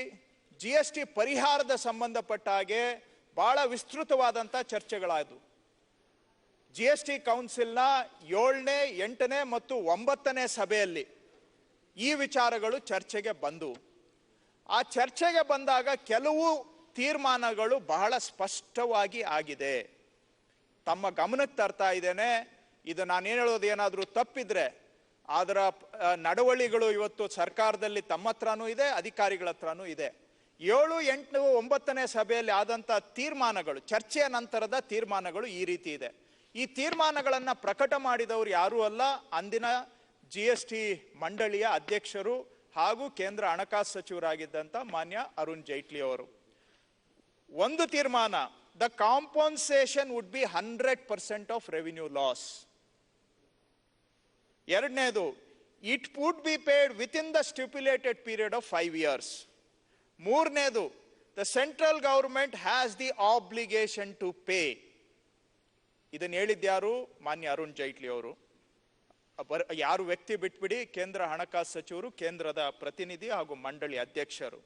GST ಪರಿಹಾರದ ಸಂಬಂಧಪಟ್ಟ ಹಾಗೆ ಬಹಳ ವಿಸ್ತೃತವಾದಂಥ ಚರ್ಚೆಗಳಾದವು. GST ಕೌನ್ಸಿಲ್ನ 7ನೇ, 8ನೇ ಮತ್ತು 9ನೇ ಸಭೆಯಲ್ಲಿ ಈ ವಿಚಾರಗಳು ಚರ್ಚೆಗೆ ಬಂದವು. ಆ ಚರ್ಚೆಗೆ ಬಂದಾಗ ಕೆಲವು ತೀರ್ಮಾನಗಳು ಬಹಳ ಸ್ಪಷ್ಟವಾಗಿ ಆಗಿದೆ. ತಮ್ಮ ಗಮನಕ್ಕೆ ತರ್ತಾ ಇದ್ದೇನೆ. ಇದು ನಾನೇನು ಹೇಳೋದು ಏನಾದರೂ ತಪ್ಪಿದ್ರೆ ಅದರ ನಡವಳಿಗಳು ಇವತ್ತು ಸರ್ಕಾರದಲ್ಲಿ ತಮ್ಮ ಹತ್ರನೂ ಇದೆ, ಅಧಿಕಾರಿಗಳ ಹತ್ರನೂ ಇದೆ. 7, 8, 9ನೇ ಸಭೆಯಲ್ಲಿ ಆದಂಥ ತೀರ್ಮಾನಗಳು, ಚರ್ಚೆಯ ನಂತರದ ತೀರ್ಮಾನಗಳು ಈ ರೀತಿ ಇದೆ. ಈ ತೀರ್ಮಾನಗಳನ್ನು ಪ್ರಕಟ ಮಾಡಿದವರು ಯಾರೂ ಅಲ್ಲ, ಅಂದಿನ GST ಮಂಡಳಿಯ ಅಧ್ಯಕ್ಷರು ಹಾಗೂ ಕೇಂದ್ರ ಹಣಕಾಸು ಸಚಿವರಾಗಿದ್ದಂಥ ಮಾನ್ಯ ಅರುಣ್ ಜೈಟ್ಲಿ ಅವರು. ಒಂದು ತೀರ್ಮಾನ, the compensation would be 100% of revenue loss. ಎರಡನೇದು, it would be paid within the stipulated period of 5 years. ಮೂರನೇದು, the central government has the obligation to pay. ಇದನ್ನು ಹೇಳಿದ್ಯಾರು? ಮಾನ್ಯ ಅರುಣ್ ಜೈಟ್ಲಿ ಅವರು. ಯಾರು ವ್ಯಕ್ತಿ ಬಿಟ್ಬಿಡಿ, ಕೇಂದ್ರ ಹಣಕಾಸು ಸಚಿವರು, ಕೇಂದ್ರದ ಪ್ರತಿನಿಧಿ ಹಾಗೂ ಮಂಡಳಿ ಅಧ್ಯಕ್ಷರು.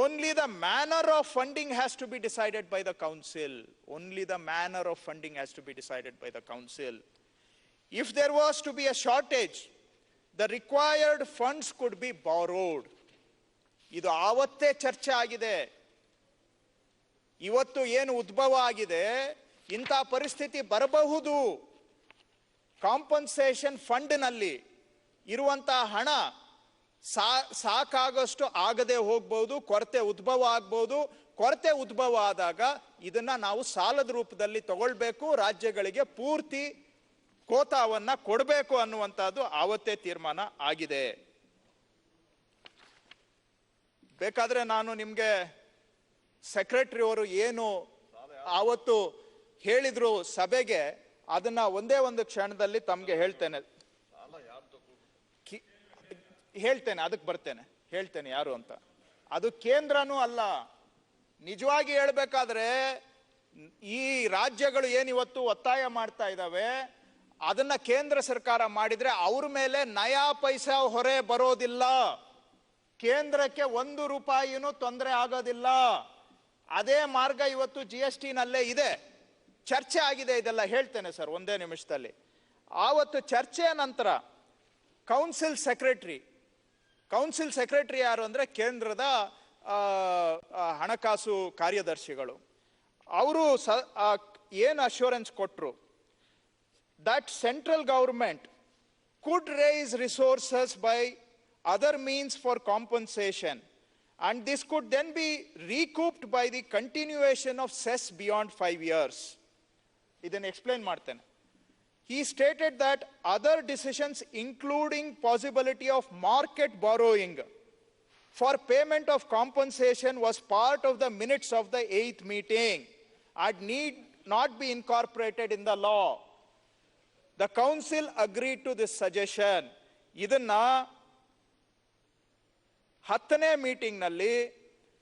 Only the manner of funding has to be decided by the council. Only the manner of funding has to be decided by the council. If there was to be a shortage, the required funds could be borrowed. ಇದು ಆವತ್ತೇ ಚರ್ಚೆ ಆಗಿದೆ. ಇವತ್ತು ಏನು ಉದ್ಭವ ಆಗಿದೆ, ಇಂಥ ಪರಿಸ್ಥಿತಿ ಬರಬಹುದು, ಕಾಂಪನ್ಸೇಷನ್ ಫಂಡ್ನಲ್ಲಿ ಇರುವಂತಹ ಹಣ ಸಾಕಾಗಷ್ಟು ಆಗದೆ ಹೋಗ್ಬಹುದು, ಕೊರತೆ ಉದ್ಭವ ಆಗ್ಬಹುದು. ಕೊರತೆ ಉದ್ಭವ ಆದಾಗ ಇದನ್ನ ನಾವು ಸಾಲದ ರೂಪದಲ್ಲಿ ತಗೊಳ್ಬೇಕು, ರಾಜ್ಯಗಳಿಗೆ ಪೂರ್ತಿ ಕೋತಾವನ್ನ ಕೊಡಬೇಕು ಅನ್ನುವಂಥದ್ದು ಆವತ್ತೇ ತೀರ್ಮಾನ ಆಗಿದೆ. ಬೇಕಾದ್ರೆ ನಾನು ನಿಮ್ಗೆ ಸೆಕ್ರೆಟರಿ ಅವರು ಏನು ಆವತ್ತು ಹೇಳಿದ್ರು ಸಭೆಗೆ, ಅದನ್ನ ಒಂದೇ ಒಂದು ಕ್ಷಣದಲ್ಲಿ ತಮ್ಗೆ ಹೇಳ್ತೇನೆ, ಅದಕ್ಕೆ ಬರ್ತೇನೆ, ಹೇಳ್ತೇನೆ ಯಾರು ಅಂತ. ಅದು ಕೇಂದ್ರನೂ ಅಲ್ಲ. ನಿಜವಾಗಿ ಹೇಳ್ಬೇಕಾದ್ರೆ ಈ ರಾಜ್ಯಗಳು ಏನಿವತ್ತು ಒತ್ತಾಯ ಮಾಡ್ತಾ ಇದ್ದಾವೆ, ಅದನ್ನ ಕೇಂದ್ರ ಸರ್ಕಾರ ಮಾಡಿದ್ರೆ ಅವ್ರ ಮೇಲೆ ನಯಾ ಪೈಸಾ ಹೊರೆ ಬರೋದಿಲ್ಲ, ಕೇಂದ್ರಕ್ಕೆ 1 ರೂಪಾಯಿನೂ ತೊಂದರೆ ಆಗೋದಿಲ್ಲ. ಅದೇ ಮಾರ್ಗ ಇವತ್ತು GST ನಲ್ಲೇ ಇದೆ. ಚರ್ಚೆ ಆಗಿದೆ, ಇದೆಲ್ಲ ಹೇಳ್ತೇನೆ ಸರ್ ಒಂದೇ ನಿಮಿಷದಲ್ಲಿ. ಆವತ್ತು ಚರ್ಚೆಯ ನಂತರ ಕೌನ್ಸಿಲ್ ಸೆಕ್ರೆಟರಿ ಯಾರು ಅಂದ್ರೆ ಕೇಂದ್ರದ ಹಣಕಾಸು ಕಾರ್ಯದರ್ಶಿಗಳು. ಅವರು ಏನು ಅಶ್ಯೂರೆನ್ಸ್ ಕೊಟ್ಟರು, that central government could raise resources by other means for compensation, and this could then be recouped by the continuation of cess beyond 5 years. ಇದನ್ನು ಎಕ್ಸ್ಪ್ಲೇನ್ ಮಾಡ್ತೇನೆ. He stated that other decisions, including possibility of market borrowing for payment of compensation, was part of the minutes of the 8th meeting and need not be incorporated in the law. The council agreed to this suggestion. ಇದನ್ನ 10ನೇ ಮೀಟಿಂಗ್ ನಲ್ಲಿ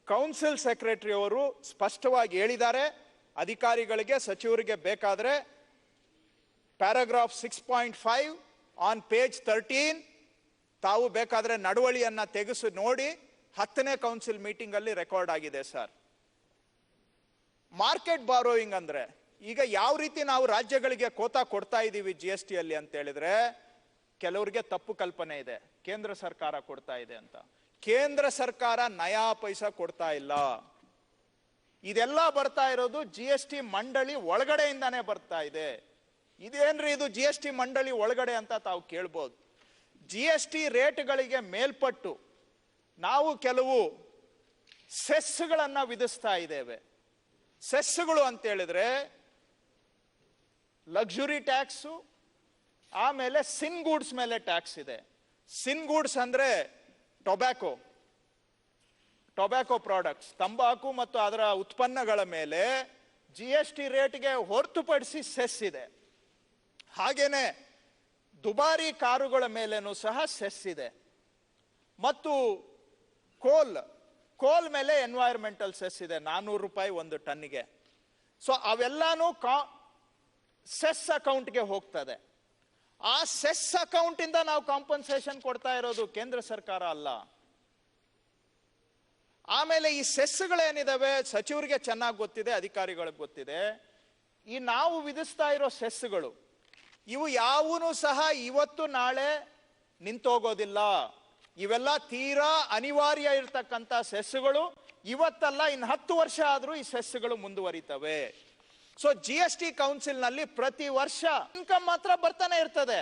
ಕೌನ್ಸಿಲ್ ಸೆಕ್ರೆಟರಿ ಅವರು ಸ್ಪಷ್ಟವಾಗಿ ಹೇಳಿದ್ದಾರೆ. ಅಧಿಕಾರಿಗಳಿಗೆ, ಸಚಿವರಿಗೆ ಬೇಕಾದ್ರೆ ಪ್ಯಾರಾಗ್ರಾಫ್ 6.5 ಆನ್ ಪೇಜ್ 13 ತಾವು ಬೇಕಾದ್ರೆ ನಡವಳಿಯನ್ನ ತೆಗೆಸಿ ನೋಡಿ. 10ನೇ ಕೌನ್ಸಿಲ್ ಮೀಟಿಂಗ್ ಅಲ್ಲಿ ರೆಕಾರ್ಡ್ ಆಗಿದೆ ಸರ್. ಮಾರ್ಕೆಟ್ ಬಾರೋಯಿಂಗ್ ಅಂದ್ರೆ ಈಗ ಯಾವ ರೀತಿ ನಾವು ರಾಜ್ಯಗಳಿಗೆ ಕೋತಾ ಕೊಡ್ತಾ ಇದ್ದೀವಿ GST ಅಲ್ಲಿ ಅಂತ ಹೇಳಿದ್ರೆ, ಕೆಲವರಿಗೆ ತಪ್ಪು ಕಲ್ಪನೆ ಇದೆ ಕೇಂದ್ರ ಸರ್ಕಾರ ಕೊಡ್ತಾ ಇದೆ ಅಂತ. ಕೇಂದ್ರ ಸರ್ಕಾರ ನಯಾ ಪೈಸಾ ಕೊಡ್ತಾ ಇಲ್ಲ. ಇದೆಲ್ಲ ಬರ್ತಾ ಇರೋದು GST ಮಂಡಳಿ ಒಳಗಡೆಯಿಂದಾನೇ ಬರ್ತಾ ಇದೆ. ಇದೇನ್ರಿ ಇದು GST ಮಂಡಳಿ ಒಳಗಡೆ ಅಂತ ತಾವು ಕೇಳ್ಬೋದು. GST ರೇಟ್ಗಳಿಗೆ ಮೇಲ್ಪಟ್ಟು ನಾವು ಕೆಲವು ಸೆಸ್ಗಳನ್ನ ವಿಧಿಸ್ತಾ ಇದ್ದೇವೆ. ಸೆಸ್ಗಳು ಅಂತ ಹೇಳಿದ್ರೆ ಲಕ್ಸುರಿ ಟ್ಯಾಕ್ಸು, ಆಮೇಲೆ ಸಿನ್ ಗೂಡ್ಸ್ ಮೇಲೆ ಟ್ಯಾಕ್ಸ್ ಇದೆ. ಸಿನ್ ಗೂಡ್ಸ್ ಅಂದ್ರೆ ಟೊಬ್ಯಾಕೊ ಪ್ರಾಡಕ್ಟ್ಸ್, ತಂಬಾಕು ಮತ್ತು ಅದರ ಉತ್ಪನ್ನಗಳ ಮೇಲೆ GST ರೇಟ್ಗೆ ಹೊರತುಪಡಿಸಿ ಸೆಸ್ ಇದೆ. ಹಾಗೇನೆ ದುಬಾರಿ ಕಾರುಗಳ ಮೇಲೇನೂ ಸಹ ಸೆಸ್ ಇದೆ. ಮತ್ತು ಕೋಲ್ ಮೇಲೆ ಎನ್ವೈರ್ಮೆಂಟಲ್ ಸೆಸ್ ಇದೆ, 400 ರೂಪಾಯಿ ಒಂದು ಟನ್ನಿಗೆ. ಸೊ ಅವೆಲ್ಲಾನು ಸೆಸ್ ಅಕೌಂಟ್ಗೆ ಹೋಗ್ತದೆ. ಆ ಸೆಸ್ ಅಕೌಂಟ್ ಇಂದ ನಾವು ಕಾಂಪನ್ಸೇಷನ್ ಕೊಡ್ತಾ ಇರೋದು, ಕೇಂದ್ರ ಸರ್ಕಾರ ಅಲ್ಲ. ಆಮೇಲೆ ಈ ಸೆಸ್ಗಳೇನಿದಾವೆ ಸಚಿವರಿಗೆ ಚೆನ್ನಾಗಿ ಗೊತ್ತಿದೆ, ಅಧಿಕಾರಿಗಳಿಗೆ ಗೊತ್ತಿದೆ. ಈ ನಾವು ವಿಧಿಸ್ತಾ ಇರೋ ಸೆಸ್ಗಳು ಇವು ಯಾವೂ ಸಹ ಇವತ್ತು ನಾಳೆ ನಿಂತೋಗೋದಿಲ್ಲ. ಇವೆಲ್ಲ ತೀರಾ ಅನಿವಾರ್ಯ ಇರತಕ್ಕಂಥ ಸೆಸ್ಗಳು. ಇವತ್ತಲ್ಲ, ಇನ್ನು 10 ವರ್ಷ ಆದ್ರೂ ಈ ಸೆಸ್ಗಳು ಮುಂದುವರಿತವೆ. ಸೊ GST ಕೌನ್ಸಿಲ್ ನಲ್ಲಿ ಪ್ರತಿ ವರ್ಷ ಇನ್ಕಮ್ ಮಾತ್ರ ಬರ್ತಾನೆ ಇರ್ತದೆ.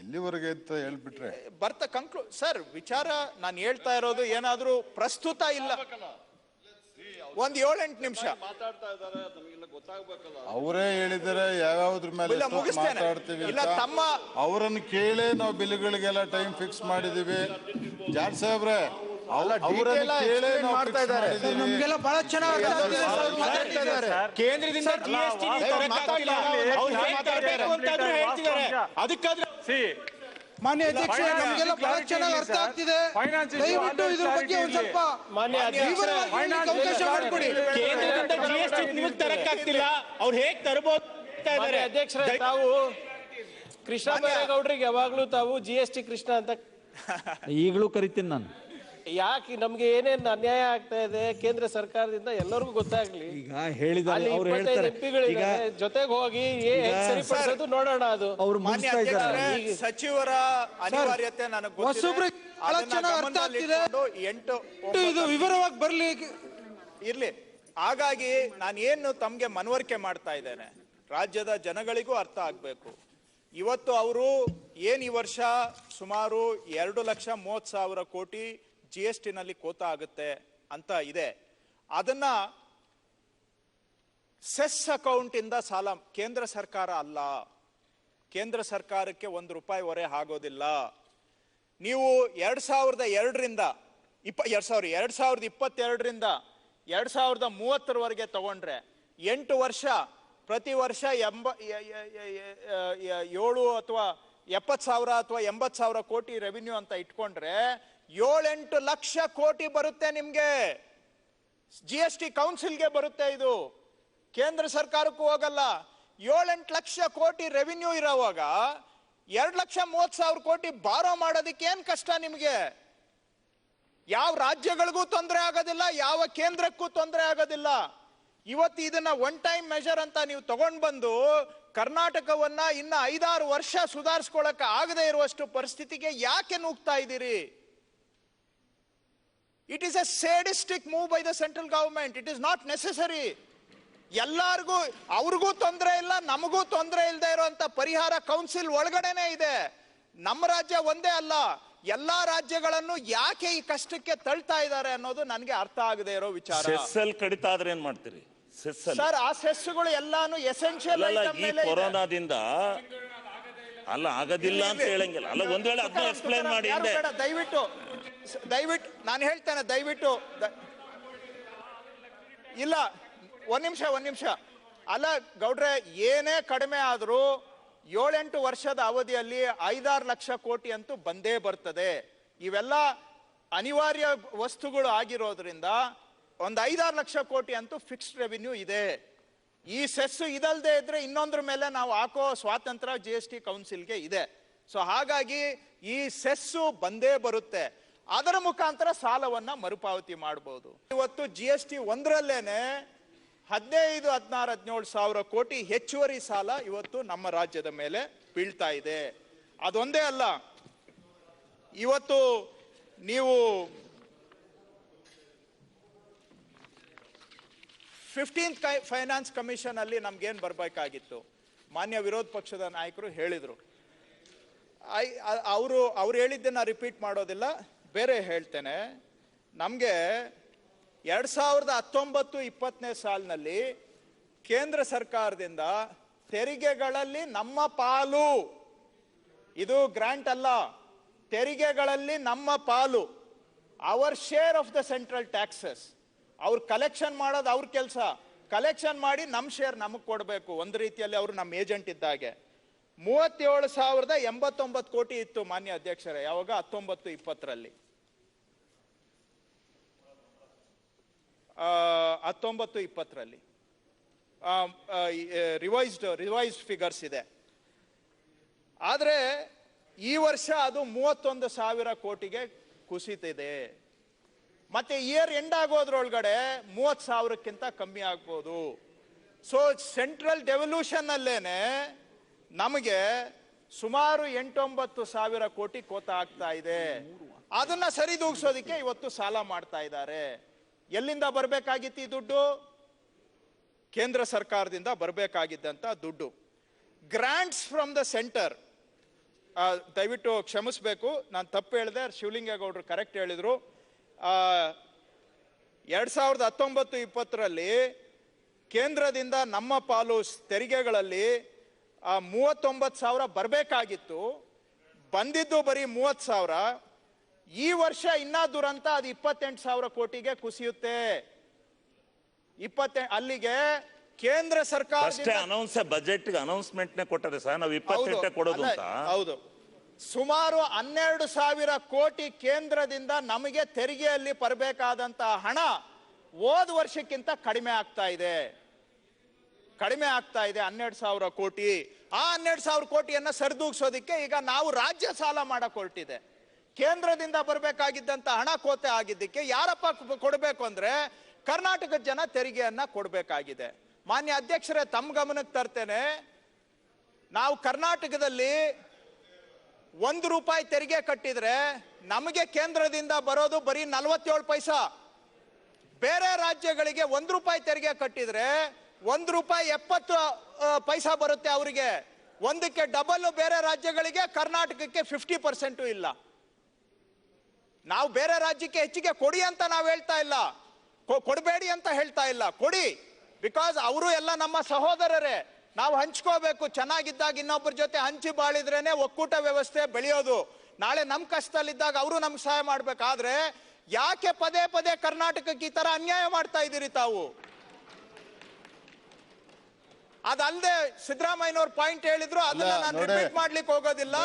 ಎಲ್ಲಿವರೆಗೆ ಅಂತ ಹೇಳ್ಬಿಟ್ರೆ ಸರ್, ವಿಚಾರ ನಾನು ಹೇಳ್ತಾ ಇರೋದು ಏನಾದ್ರೂ ಪ್ರಸ್ತುತ ಇಲ್ಲ. ಒಂದ್ 7-8 ನಿಮಿಷ ಅವರೇ ಹೇಳಿದರೆ ಯಾವ್ಯಾವ್ದ್ರ ಮೇಲೆ ಮಾತಾಡ್ತೀವಿ ಅಂತ ಅವರನ್ನು ಕೇಳಿ ನಾವು ಬಿಲ್ಗಳಿಗೆಲ್ಲ ಟೈಮ್ ಫಿಕ್ಸ್ ಮಾಡಿದೀವಿ. ಜಾರ್ಜ್ ಸಾಹೇಬ್ರೆ ಅವರನ್ನು ಕೇಳಿ ನಾವು ಮಾಡ್ತಾ ಇದ್ದಾರೆ. ನಮ್ಗೆಲ್ಲ ಬಹಳ ಚೆನ್ನಾಗಿ ಕೇಂದ್ರದಿಂದ ಮಾನ್ಯ ಅಧ್ಯಕ್ಷ, ನಮಗೆಲ್ಲ ಬಹಳ ಚೆನ್ನಾಗಿ ಅರ್ಥ ಆಗ್ತಿದೆ. ದಯವಿಟ್ಟು ಇದ್ರ ಬಗ್ಗೆ ಒಂದ್ ಸ್ವಲ್ಪ ಅವಕಾಶ ಮಾಡಿಕೊಡಿ. ಕೇಂದ್ರದಿಂದ GST ನಿಮಗೆ ತರಕ್ಕಾಗ್ತಿಲ್ಲ, ಅವ್ರು ಹೇಗ್ ತರಬಹುದು? ಅಧ್ಯಕ್ಷರೇ, ತಾವು ಕೃಷ್ಣ ಬೈರೇಗೌಡರಿಗೆ ಯಾವಾಗ್ಲೂ ತಾವು GST ಕೃಷ್ಣ ಅಂತ ಈಗಲೂ ಕರಿತೀನಿ ನಾನು. ಯಾಕೆ ನಮ್ಗೆ ಏನೇನ್ ಅನ್ಯಾಯ ಆಗ್ತಾ ಇದೆ ಕೇಂದ್ರ ಸರ್ಕಾರದಿಂದ ಎಲ್ಲರಿಗೂ ಗೊತ್ತಾಗ್ಲಿ. ಈಗ ಹೇಳಿದ್ದಾರೆ, ಅವ್ರು ಹೇಳ್ತಾರೆ. ಈಗ ಜೊತೆಗೆ ಹೋಗಿ ಸರಿಪಡಿಸೋದು ನೋಡೋಣ. ಅದು ಅವ್ರು ಸಚಿವರ ಅನಿವಾರ್ಯತೆ ನನಗೆ ಹೊಸೊಬ್ರು ಬಹಳ ಚೆನ್ನಾಗಿ ಅರ್ಥ ಆಗ್ತಿದೆ. ಇದು ವಿವರವಾಗಿ ಬರ್ಲಿ ಇರ್ಲಿ. ಹಾಗಾಗಿ ನಾನು ಏನು ತಮ್ಗೆ ಮನವರಿಕೆ ಮಾಡ್ತಾ ಇದ್ದೇನೆ, ರಾಜ್ಯದ ಜನಗಳಿಗೂ ಅರ್ಥ ಆಗ್ಬೇಕು. ಇವತ್ತು ಅವರು ಏನ್ ಈ ವರ್ಷ ಸುಮಾರು 2,30,000 ಕೋಟಿ GST ನಲ್ಲಿ ಕೋತ ಆಗುತ್ತೆ ಅಂತ ಇದೆ. ಅದನ್ನ ಸೆಸ್ ಅಕೌಂಟ್ ಇಂದ ಸಾಲ ಕೇಂದ್ರ ಸರ್ಕಾರ ಅಲ್ಲ. ಕೇಂದ್ರ ಸರ್ಕಾರಕ್ಕೆ 1 ರೂಪಾಯಿ ಹೊರೆ ಆಗೋದಿಲ್ಲ. ನೀವು 2022ರಿಂದ 2030 ತಗೊಂಡ್ರೆ 8 ವರ್ಷ, ಪ್ರತಿ ವರ್ಷ 7 ಅಥವಾ 70,000 ಅಥವಾ 80,000 ಕೋಟಿ ರೆವಿನ್ಯೂ ಅಂತ ಇಟ್ಕೊಂಡ್ರೆ 7-8 ಲಕ್ಷ ಕೋಟಿ ಬರುತ್ತೆ ನಿಮ್ಗೆ. GST ಕೌನ್ಸಿಲ್ಗೆ ಬರುತ್ತೆ. ಇದು ಕೇಂದ್ರ ಸರ್ಕಾರಕ್ಕೂ ಹೋಗಲ್ಲ. 7-8 ಲಕ್ಷ ಕೋಟಿ ರೆವಿನ್ಯೂ ಇರೋವಾಗ 2,30,000 ಕೋಟಿ ಬಾರೋ ಮಾಡೋದಕ್ಕೆ ಏನ್ ಕಷ್ಟ ನಿಮ್ಗೆ? ಯಾವ ರಾಜ್ಯಗಳಿಗೂ ತೊಂದರೆ ಆಗೋದಿಲ್ಲ, ಯಾವ ಕೇಂದ್ರಕ್ಕೂ ತೊಂದರೆ ಆಗೋದಿಲ್ಲ. ಇವತ್ತು ಇದನ್ನ ಒನ್ ಟೈಮ್ ಮೆಜರ್ ಅಂತ ನೀವು ತಗೊಂಡ್ ಬಂದು ಕರ್ನಾಟಕವನ್ನ ಇನ್ನ 5-6 ವರ್ಷ ಸುಧಾರಿಸ್ಕೊಳ್ಳಕ್ಕೆ ಆಗದೆ ಇರುವಷ್ಟು ಪರಿಸ್ಥಿತಿಗೆ ಯಾಕೆ ನೂಗ್ತಾ ಇದ್ದೀರಿ? It is a sadistic move by the central government. It is not necessary. ಎಲ್ಲಾರ್ಗೂ ಅವ್ರಿಗೂ ತೊಂದರೆ ಇಲ್ಲ, ನಮಗೂ ತೊಂದರೆ ಇಲ್ಲದೆ ಇರುವಂತ ಪರಿಹಾರ ಕೌನ್ಸಿಲ್ ಒಳಗಡೆನೆ ಇದೆ. ನಮ್ಮ ರಾಜ್ಯ ಒಂದೇ ಅಲ್ಲ, ಎಲ್ಲಾ ರಾಜ್ಯಗಳನ್ನು ಯಾಕೆ ಈ ಕಷ್ಟಕ್ಕೆ ತಳ್ತಾ ಇದ್ದಾರೆ ಅನ್ನೋದು ನನಗೆ ಅರ್ಥ ಆಗದೆ ಇರೋ ವಿಚಾರ. ಸೆಸ್ಸಲ್ ಕಡಿತ ಆದ್ರೆ ಏನ್ ಮಾಡ್ತೀರಿ? ಸರ್, ಆ ಸೆಸ್ಗಳು ಎಲ್ಲಾನು ಎಸೆನ್ಷಿಯಲ್ ಈ ಕೊರೋನಾದಿಂದ ಅಲ್ಲ ಆಗೋದಿಲ್ಲ ಅಂತ ಹೇಳಂಗಿಲ್ಲ. ಅಲ್ಲ, ಒಂದ್ ವೇಳೆ ಅದನ್ನ ಎಕ್ಸ್ಪ್ಲೈನ್ ಮಾಡಿ. ದಯವಿಟ್ಟು ನಾನು ಹೇಳ್ತೇನೆ, ದಯವಿಟ್ಟು ಇಲ್ಲ, ಒಂದ್ ನಿಮಿಷ. ಅಲ್ಲ ಗೌಡ್ರೆ, ಏನೇ ಕಡಿಮೆ ಆದ್ರೂ 7-8 ವರ್ಷದ ಅವಧಿಯಲ್ಲಿ 5-6 ಲಕ್ಷ ಕೋಟಿ ಅಂತೂ ಬಂದೇ ಬರ್ತದೆ. ಇವೆಲ್ಲ ಅನಿವಾರ್ಯ ವಸ್ತುಗಳು ಆಗಿರೋದ್ರಿಂದ ಒಂದು 5-6 ಲಕ್ಷ ಕೋಟಿ ಅಂತೂ ಫಿಕ್ಸ್ಡ್ ರೆವಿನ್ಯೂ ಇದೆ. ಈ ಸೆಸ್ ಇದಲ್ದೇ ಇದ್ರೆ ಇನ್ನೊಂದ್ರ ಮೇಲೆ ನಾವು ಹಾಕೋ ಸ್ವಾತಂತ್ರ್ಯ GST ಕೌನ್ಸಿಲ್ಗೆ ಇದೆ. ಸೊ ಹಾಗಾಗಿ ಈ ಸೆಸ್ಸು ಬಂದೇ ಬರುತ್ತೆ. ಅದರ ಮುಖಾಂತರ ಸಾಲವನ್ನ ಮರುಪಾವತಿ ಮಾಡಬಹುದು. ಇವತ್ತು GST 1ರಲ್ಲೇನೆ 15, 16, 17 ಸಾವಿರ ಕೋಟಿ ಹೆಚ್ಚುವರಿ ಸಾಲ ಇವತ್ತು ನಮ್ಮ ರಾಜ್ಯದ ಮೇಲೆ ಬೀಳ್ತಾ ಇದೆ. ಅದೊಂದೇ ಅಲ್ಲ, ಇವತ್ತು ನೀವು 15th ಫೈನಾನ್ಸ್ ಕಮಿಷನ್ ಅಲ್ಲಿ ನಮ್ಗೇನ್ ಬರ್ಬೇಕಾಗಿತ್ತು, ಮಾನ್ಯ ವಿರೋಧ ಪಕ್ಷದ ನಾಯಕರು ಹೇಳಿದ್ರು. ಅವ್ರು ಹೇಳಿದ್ದನ್ನ ರಿಪೀಟ್ ಮಾಡೋದಿಲ್ಲ, ಬೇರೆ ಹೇಳ್ತೇನೆ. ನಮಗೆ 2019-20 ಸಾಲಿನಲ್ಲಿ ಕೇಂದ್ರ ಸರ್ಕಾರದಿಂದ ತೆರಿಗೆಗಳಲ್ಲಿ ನಮ್ಮ ಪಾಲು, ಇದು ಗ್ರಾಂಟ್ ಅಲ್ಲ, ತೆರಿಗೆಗಳಲ್ಲಿ ನಮ್ಮ ಪಾಲು, our share of the central taxes, ಅವ್ರು ಕಲೆಕ್ಷನ್ ಮಾಡೋದು ಅವ್ರ ಕೆಲಸ, ಕಲೆಕ್ಷನ್ ಮಾಡಿ ನಮ್ಮ ಶೇರ್ ನಮಗೆ ಕೊಡಬೇಕು. ಒಂದು ರೀತಿಯಲ್ಲಿ ಅವರು ನಮ್ಮ ಏಜೆಂಟ್ ಇದ್ದಾಗೆ. 37,089 ಕೋಟಿ ಇತ್ತು ಮಾನ್ಯ ಅಧ್ಯಕ್ಷರೇ, ಯಾವಾಗ 19-20ರಲ್ಲಿ 19-20ರಲ್ಲಿ ರಿವೈಸ್ಡ್ ಫಿಗರ್ಸ್ ಇದೆ. ಆದ್ರೆ ಈ ವರ್ಷ ಅದು 31,000 ಕೋಟಿಗೆ ಕುಸಿತಿದೆ. ಮತ್ತೆ ಇಯರ್ ಎಂಡ್ ಆಗೋದ್ರೊಳಗಡೆ 30,000ಕ್ಕಿಂತ ಕಮ್ಮಿ ಆಗ್ಬೋದು. ಸೊ ಸೆಂಟ್ರಲ್ ಡೆವಲ್ಯೂಷನ್ ಅಲ್ಲೇನೆ ನಮಗೆ ಸುಮಾರು 8-9 ಕೋಟಿ ಕೋತ ಆಗ್ತಾ ಇದೆ. ಅದನ್ನ ಸರಿದೂಗಿಸೋದಿಕ್ಕೆ ಇವತ್ತು ಸಾಲ ಮಾಡ್ತಾ ಇದ್ದಾರೆ. ಎಲ್ಲಿಂದ ಬರ್ಬೇಕಾಗಿತ್ತು ಈ ದುಡ್ಡು? ಕೇಂದ್ರ ಸರ್ಕಾರದಿಂದ ಬರಬೇಕಾಗಿದ್ದಂತ ದುಡ್ಡು. ಗ್ರಾಂಟ್ಸ್ ಫ್ರಮ್ ದ ಸೆಂಟರ್, ದಯವಿಟ್ಟು ಕ್ಷಮಿಸಬೇಕು, ನಾನು ತಪ್ಪು ಹೇಳಿದೆ, ಶಿವಲಿಂಗೇಗೌಡರು ಕರೆಕ್ಟ್ ಹೇಳಿದ್ರು. 2019-20ರಲ್ಲಿ ಕೇಂದ್ರದಿಂದ ನಮ್ಮ ಪಾಲು ತೆರಿಗೆಗಳಲ್ಲಿ 39,000 ಬರಬೇಕಾಗಿತ್ತು, ಬಂದಿದ್ದು ಬರೀ 30,000. ಈ ವರ್ಷ ಇನ್ನ ದುರಂತ, ಅದು 28,000 ಕೋಟಿಗೆ ಕುಸಿಯುತ್ತೆ. ಅಲ್ಲಿಗೆ ಕೇಂದ್ರ ಸರ್ಕಾರ ಬಜೆಟ್ ಅನೌನ್ಸ್ಮೆಂಟ್ ಕೊಟ್ಟರೆ ಸರ್, ನಾವು 28 ಕೊಡೋದು ಅಂತ. ಹೌದು, ಸುಮಾರು 12,000 ಕೋಟಿ ಕೇಂದ್ರದಿಂದ ನಮಗೆ ತೆರಿಗೆಯಲ್ಲಿ ಬರಬೇಕಾದಂತಹ ಹಣ ಹೋದ ವರ್ಷಕ್ಕಿಂತ ಕಡಿಮೆ ಆಗ್ತಾ ಇದೆ. 12,000 ಕೋಟಿ. ಆ 12,000 ಕೋಟಿಯನ್ನ ಸರಿದೂಗಿಸೋದಿಕ್ಕೆ ಈಗ ನಾವು ರಾಜ್ಯ ಸಾಲ ಮಾಡಕ್ ಹೊರಟಿದೆ. ಕೇಂದ್ರದಿಂದ ಬರಬೇಕಾಗಿದ್ದಂತ ಹಣ ಕೋತೆ ಆಗಿದ್ದಕ್ಕೆ ಯಾರಪ್ಪ ಕೊಡಬೇಕು ಅಂದ್ರೆ ಕರ್ನಾಟಕದ ಜನ ತೆರಿಗೆಯನ್ನ ಕೊಡಬೇಕಾಗಿದೆ. ಮಾನ್ಯ ಅಧ್ಯಕ್ಷರೇ, ತಮ್ಮ ಗಮನಕ್ಕೆ ತರ್ತೇನೆ, ನಾವು ಕರ್ನಾಟಕದಲ್ಲಿ ₹1 ತೆರಿಗೆ ಕಟ್ಟಿದ್ರೆ ನಮಗೆ ಕೇಂದ್ರದಿಂದ ಬರೋದು ಬರೀ 47 ಪೈಸಾ. ಬೇರೆ ರಾಜ್ಯಗಳಿಗೆ ₹1 ತೆರಿಗೆ ಕಟ್ಟಿದ್ರೆ ₹1.70 ಪೈಸಾ ಬರುತ್ತೆ ಅವರಿಗೆ. ಒಂದಕ್ಕೆ ಡಬಲ್ ಬೇರೆ ರಾಜ್ಯಗಳಿಗೆ, ಕರ್ನಾಟಕಕ್ಕೆ 50% ಇಲ್ಲ. ನಾವು ಬೇರೆ ರಾಜ್ಯಕ್ಕೆ ಹೆಚ್ಚಿಗೆ ಕೊಡಿ ಅಂತ ನಾವು ಹೇಳ್ತಾ ಇಲ್ಲ, ಕೊಡಬೇಡಿ ಅಂತ ಹೇಳ್ತಾ ಇಲ್ಲ, ಕೊಡಿ. ಬಿಕಾಸ್ ಅವರು ಎಲ್ಲ ನಮ್ಮ ಸಹೋದರರೇ, ನಾವು ಹಂಚ್ಕೋಬೇಕು. ಚೆನ್ನಾಗಿದ್ದಾಗ ಇನ್ನೊಬ್ಬರ ಜೊತೆ ಹಂಚಿ ಬಾಳಿದ್ರೇನೆ ಒಕ್ಕೂಟ ವ್ಯವಸ್ಥೆ ಬೆಳೆಯೋದು. ನಾಳೆ ನಮ್ ಕಷ್ಟದಲ್ಲಿದ್ದಾಗ ಅವರು ನಮ್ಗೆ ಸಹಾಯ ಮಾಡ್ಬೇಕಾದ್ರೆ ಯಾಕೆ ಪದೇ ಪದೇ ಕರ್ನಾಟಕಕ್ಕೆ ಈ ತರ ಅನ್ಯಾಯ ಮಾಡ್ತಾ ಇದ್ದೀರಿ ತಾವು? ಅದಲ್ಲದೆ ಸಿದ್ದರಾಮಯ್ಯನವ್ರ ಪಾಯಿಂಟ್ ಹೇಳಿದ್ರು, ಅದನ್ನ ನಾನು ರಿಪೀಟ್ ಮಾಡ್ಲಿಕ್ಕೆ ಹೋಗೋದಿಲ್ಲ.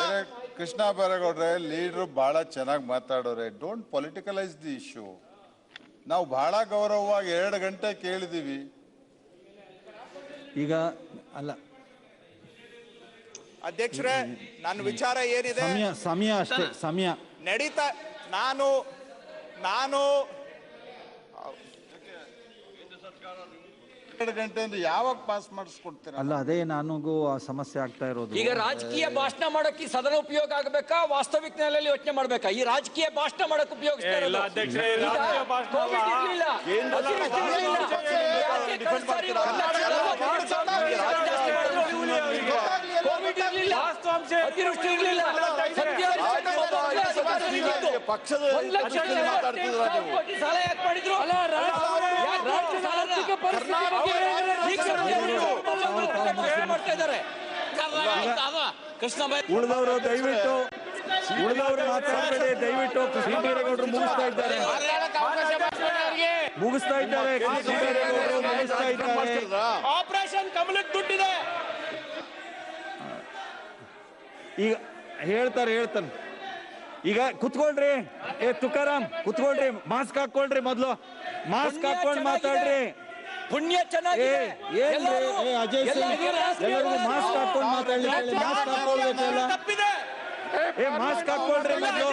ಕೃಷ್ಣ ಬೈರೇಗೌಡ್ರೆ, ಲೀಡರ್ ಬಹಳ ಚೆನ್ನಾಗಿ ಮಾತಾಡೋರೆ. Don't politicalise the issue. ನಾವು ಬಹಳ ಗೌರವವಾಗಿ 2 ಗಂಟೆ ಕೇಳಿದೀವಿ. ಈಗ ಅಲ್ಲ ಅಧ್ಯಕ್ಷರೇ, ನನ್ನ ವಿಚಾರ ಏನಿದೆ, ಸಮಯ ಅಷ್ಟೇ, ಸಮಯ ನಡೀತಾ. ನಾನು 2 ಗಂಟೆ ಅಂದ್ರೆ ಯಾವಾಗ ಪಾಸ್ ಮಾಡಿಸ್ಕೊಡ್ತೀರ? ಅಲ್ಲ, ಅದೇ ನನಗೂ ಆ ಸಮಸ್ಯೆ ಆಗ್ತಾ ಇರೋದು. ಈಗ ರಾಜಕೀಯ ಭಾಷಣ ಮಾಡಕ್ಕೆ ಈ ಸದನ ಉಪಯೋಗ ಆಗಬೇಕಾ, ವಾಸ್ತವಿಕ ನೆಲೆಯಲ್ಲಿ ಯೋಚನೆ ಮಾಡ್ಬೇಕಾ? ಈ ರಾಜಕೀಯ ಭಾಷಣ ಮಾಡಕ್ಕೆ ಉಪಯೋಗಿಸ್ತಾ ಇರೋದು. ಅತಿವೃಷ್ಟಿ ಇರಲಿಲ್ಲ, ಸಾಲ ಯಾಕೆ ಮಾಡಿದ್ರು? ಉಳಿದವರು ದಯವಿಟ್ಟು ಮಾತಾಡಬೇಡಿ. ದಯವಿಟ್ಟು ಕೃಷ್ಣ ಬೈರೇಗೌಡರು ಮುಗಿಸ್ತಾ ಇದ್ದಾರೆ. ಆಪರೇಷನ್ ಕಮಲಕ್ಕೆ ದುಡ್ಡಿದೆ. ಈಗ ಹೇಳ್ತಾರೆ. ಈಗ ಕುತ್ಕೊಳ್ರಿ. ತುಕಾರಾಮ್ ಕುತ್ಕೊಳ್ರಿ, ಮಾಸ್ಕ್ ಹಾಕೊಳ್ರಿ. ಮೊದ್ಲು ಮಾಸ್ಕ್ ಹಾಕೊಂಡು ಮಾತಾಡ್ರಿ. ಪುಣ್ಯ ಚೆನ್ನಾಗಿದೆ. ಅಜಯ್ ಸಿಂಗ್, ಎಲ್ಲರಿಗೂ ಮಾಸ್ಕ್ ಹಾಕೊಂಡು ಮಾತಾಡ್ಲಿಕ್ಕೆ ಮಾಸ್ಕ್ ಹಾಕೊಳ್ಬೇಕಲ್ಲ. ಮಾಸ್ಕ್ ಹಾಕೊಳ್ರಿ ಮೊದ್ಲು.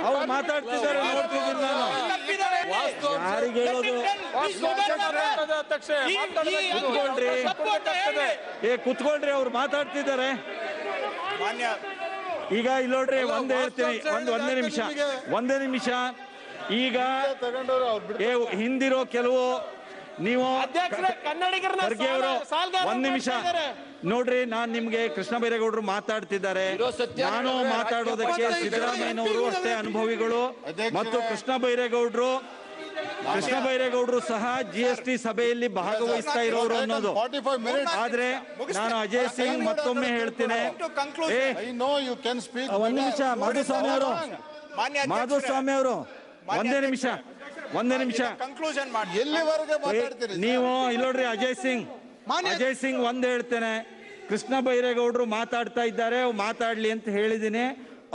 ಅವ್ರು ಮಾತಾಡ್ತಿದ್ದಾರೆ, ನೋಡ್ತಿದ್ದೀನಿ ನಾನು. ಯಾರಿಗೆ ಹೇಳೋದು? ಕುತ್ಕೊಳ್ರಿ, ಕುತ್ಕೊಳ್ರಿ. ಅವ್ರು ಮಾತಾಡ್ತಿದ್ದಾರೆ. ಮಾನ್ಯ ಈಗ ಇಲ್ಲಿ ನೋಡ್ರಿ ಒಂದೇ ಹೇಳ್ತೀನಿ, ಒಂದೇ ನಿಮಿಷ. ಈಗ ಹಿಂದಿರೋ ಕೆಲವು ನೀವು ಖರ್ಗೆ ಅವರು ಒಂದ್ ನಿಮಿಷ ನೋಡ್ರಿ, ನಾನ್ ನಿಮ್ಗೆ ಕೃಷ್ಣ ಬೈರೇಗೌಡರು ಮಾತಾಡ್ತಿದ್ದಾರೆ, ನಾನು ಮಾತಾಡೋದಕ್ಕೆ ಸಿದ್ದರಾಮಯ್ಯನವರು ಅಷ್ಟೇ ಅನುಭವಿಗಳು ಮತ್ತು ಕೃಷ್ಣ ಬೈರೇಗೌಡರು ಸಹ GST ಸಭೆಯಲ್ಲಿ ಭಾಗವಹಿಸ್ತಾ ಇರೋರು ಅನ್ನೋದು. ಆದ್ರೆ ನಾನು ಅಜಯ್ ಸಿಂಗ್ ಮತ್ತೊಮ್ಮೆ ಹೇಳ್ತೀನಿ, ಒಂದ್ ನಿಮಿಷ ಮಾಧುಸ್ವಾಮಿ ಅವರು ಒಂದೇ ನಿಮಿಷ ಕನ್ಕ್ಲೂಷನ್ ಮಾಡಿ. ಎಲ್ಲಿವರೆಗೆ ಮಾತಾಡ್ತೀರಿ ನೀವು ಇಲ್ಲಿ ನೋಡ್ರಿ, ಅಜಯ್ ಸಿಂಗ್ ಒಂದ್ ಹೇಳ್ತೇನೆ, ಕೃಷ್ಣ ಬೈರೇಗೌಡರು ಮಾತಾಡ್ತಾ ಇದ್ದಾರೆ, ಮಾತಾಡ್ಲಿ ಅಂತ ಹೇಳಿದೀನಿ.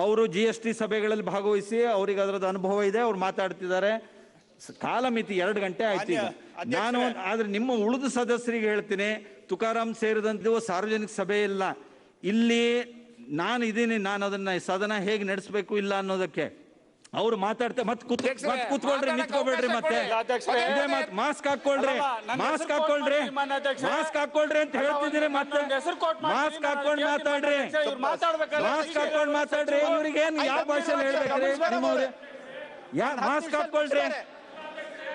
ಅವರು GST ಸಭೆಗಳಲ್ಲಿ ಭಾಗವಹಿಸಿ ಅವ್ರಿಗೆ ಅದರದ ಅನುಭವ ಇದೆ, ಅವ್ರು ಮಾತಾಡ್ತಿದ್ದಾರೆ. ಕಾಲಮಿತಿ 2 ಗಂಟೆ ಆಯ್ತು. ಈಗ ನಾನು ಆದ್ರೆ ನಿಮ್ಮ ಉಳಿದ ಸದಸ್ಯರಿಗೆ ಹೇಳ್ತೀನಿ, ತುಕಾರಾಮ್ ಸೇರಿದಂತೆ ಸಾರ್ವಜನಿಕ ಸಭೆ ಇಲ್ಲ ಇಲ್ಲಿ, ನಾನು ಇದೀನಿ, ನಾನು ಅದನ್ನ ಸದನ ಹೇಗೆ ನಡೆಸಬೇಕು ಇಲ್ಲ ಅನ್ನೋದಕ್ಕೆ. ಅವ್ರು ಮಾತಾಡ್ತಾರೆ, ಮತ್ತೆ ಕೂತ್ಕೊಳ್ರಿ, ನಿಂತ್ಕೋಬೇಡ್ರಿ, ಮತ್ತೆ ಮಾಸ್ಕ್ ಹಾಕೊಳ್ರಿ ಅಂತ ಹೇಳ್ತಿದ್ದೀರಿ, ಮತ್ತೆ ಮಾಸ್ಕ್ ಹಾಕೊಂಡು ಮಾತಾಡ್ರಿ. ಇವ್ರಿಗೆ ಏನ್ ಯಾವ ಭಾಷೆಯಲ್ಲಿ ಹೇಳ್ಬೇಕ್ರಿ ನಿಮ್ಮವ್ರೆ? ಮಾಸ್ಕ್ ಹಾಕೊಳ್ರಿ,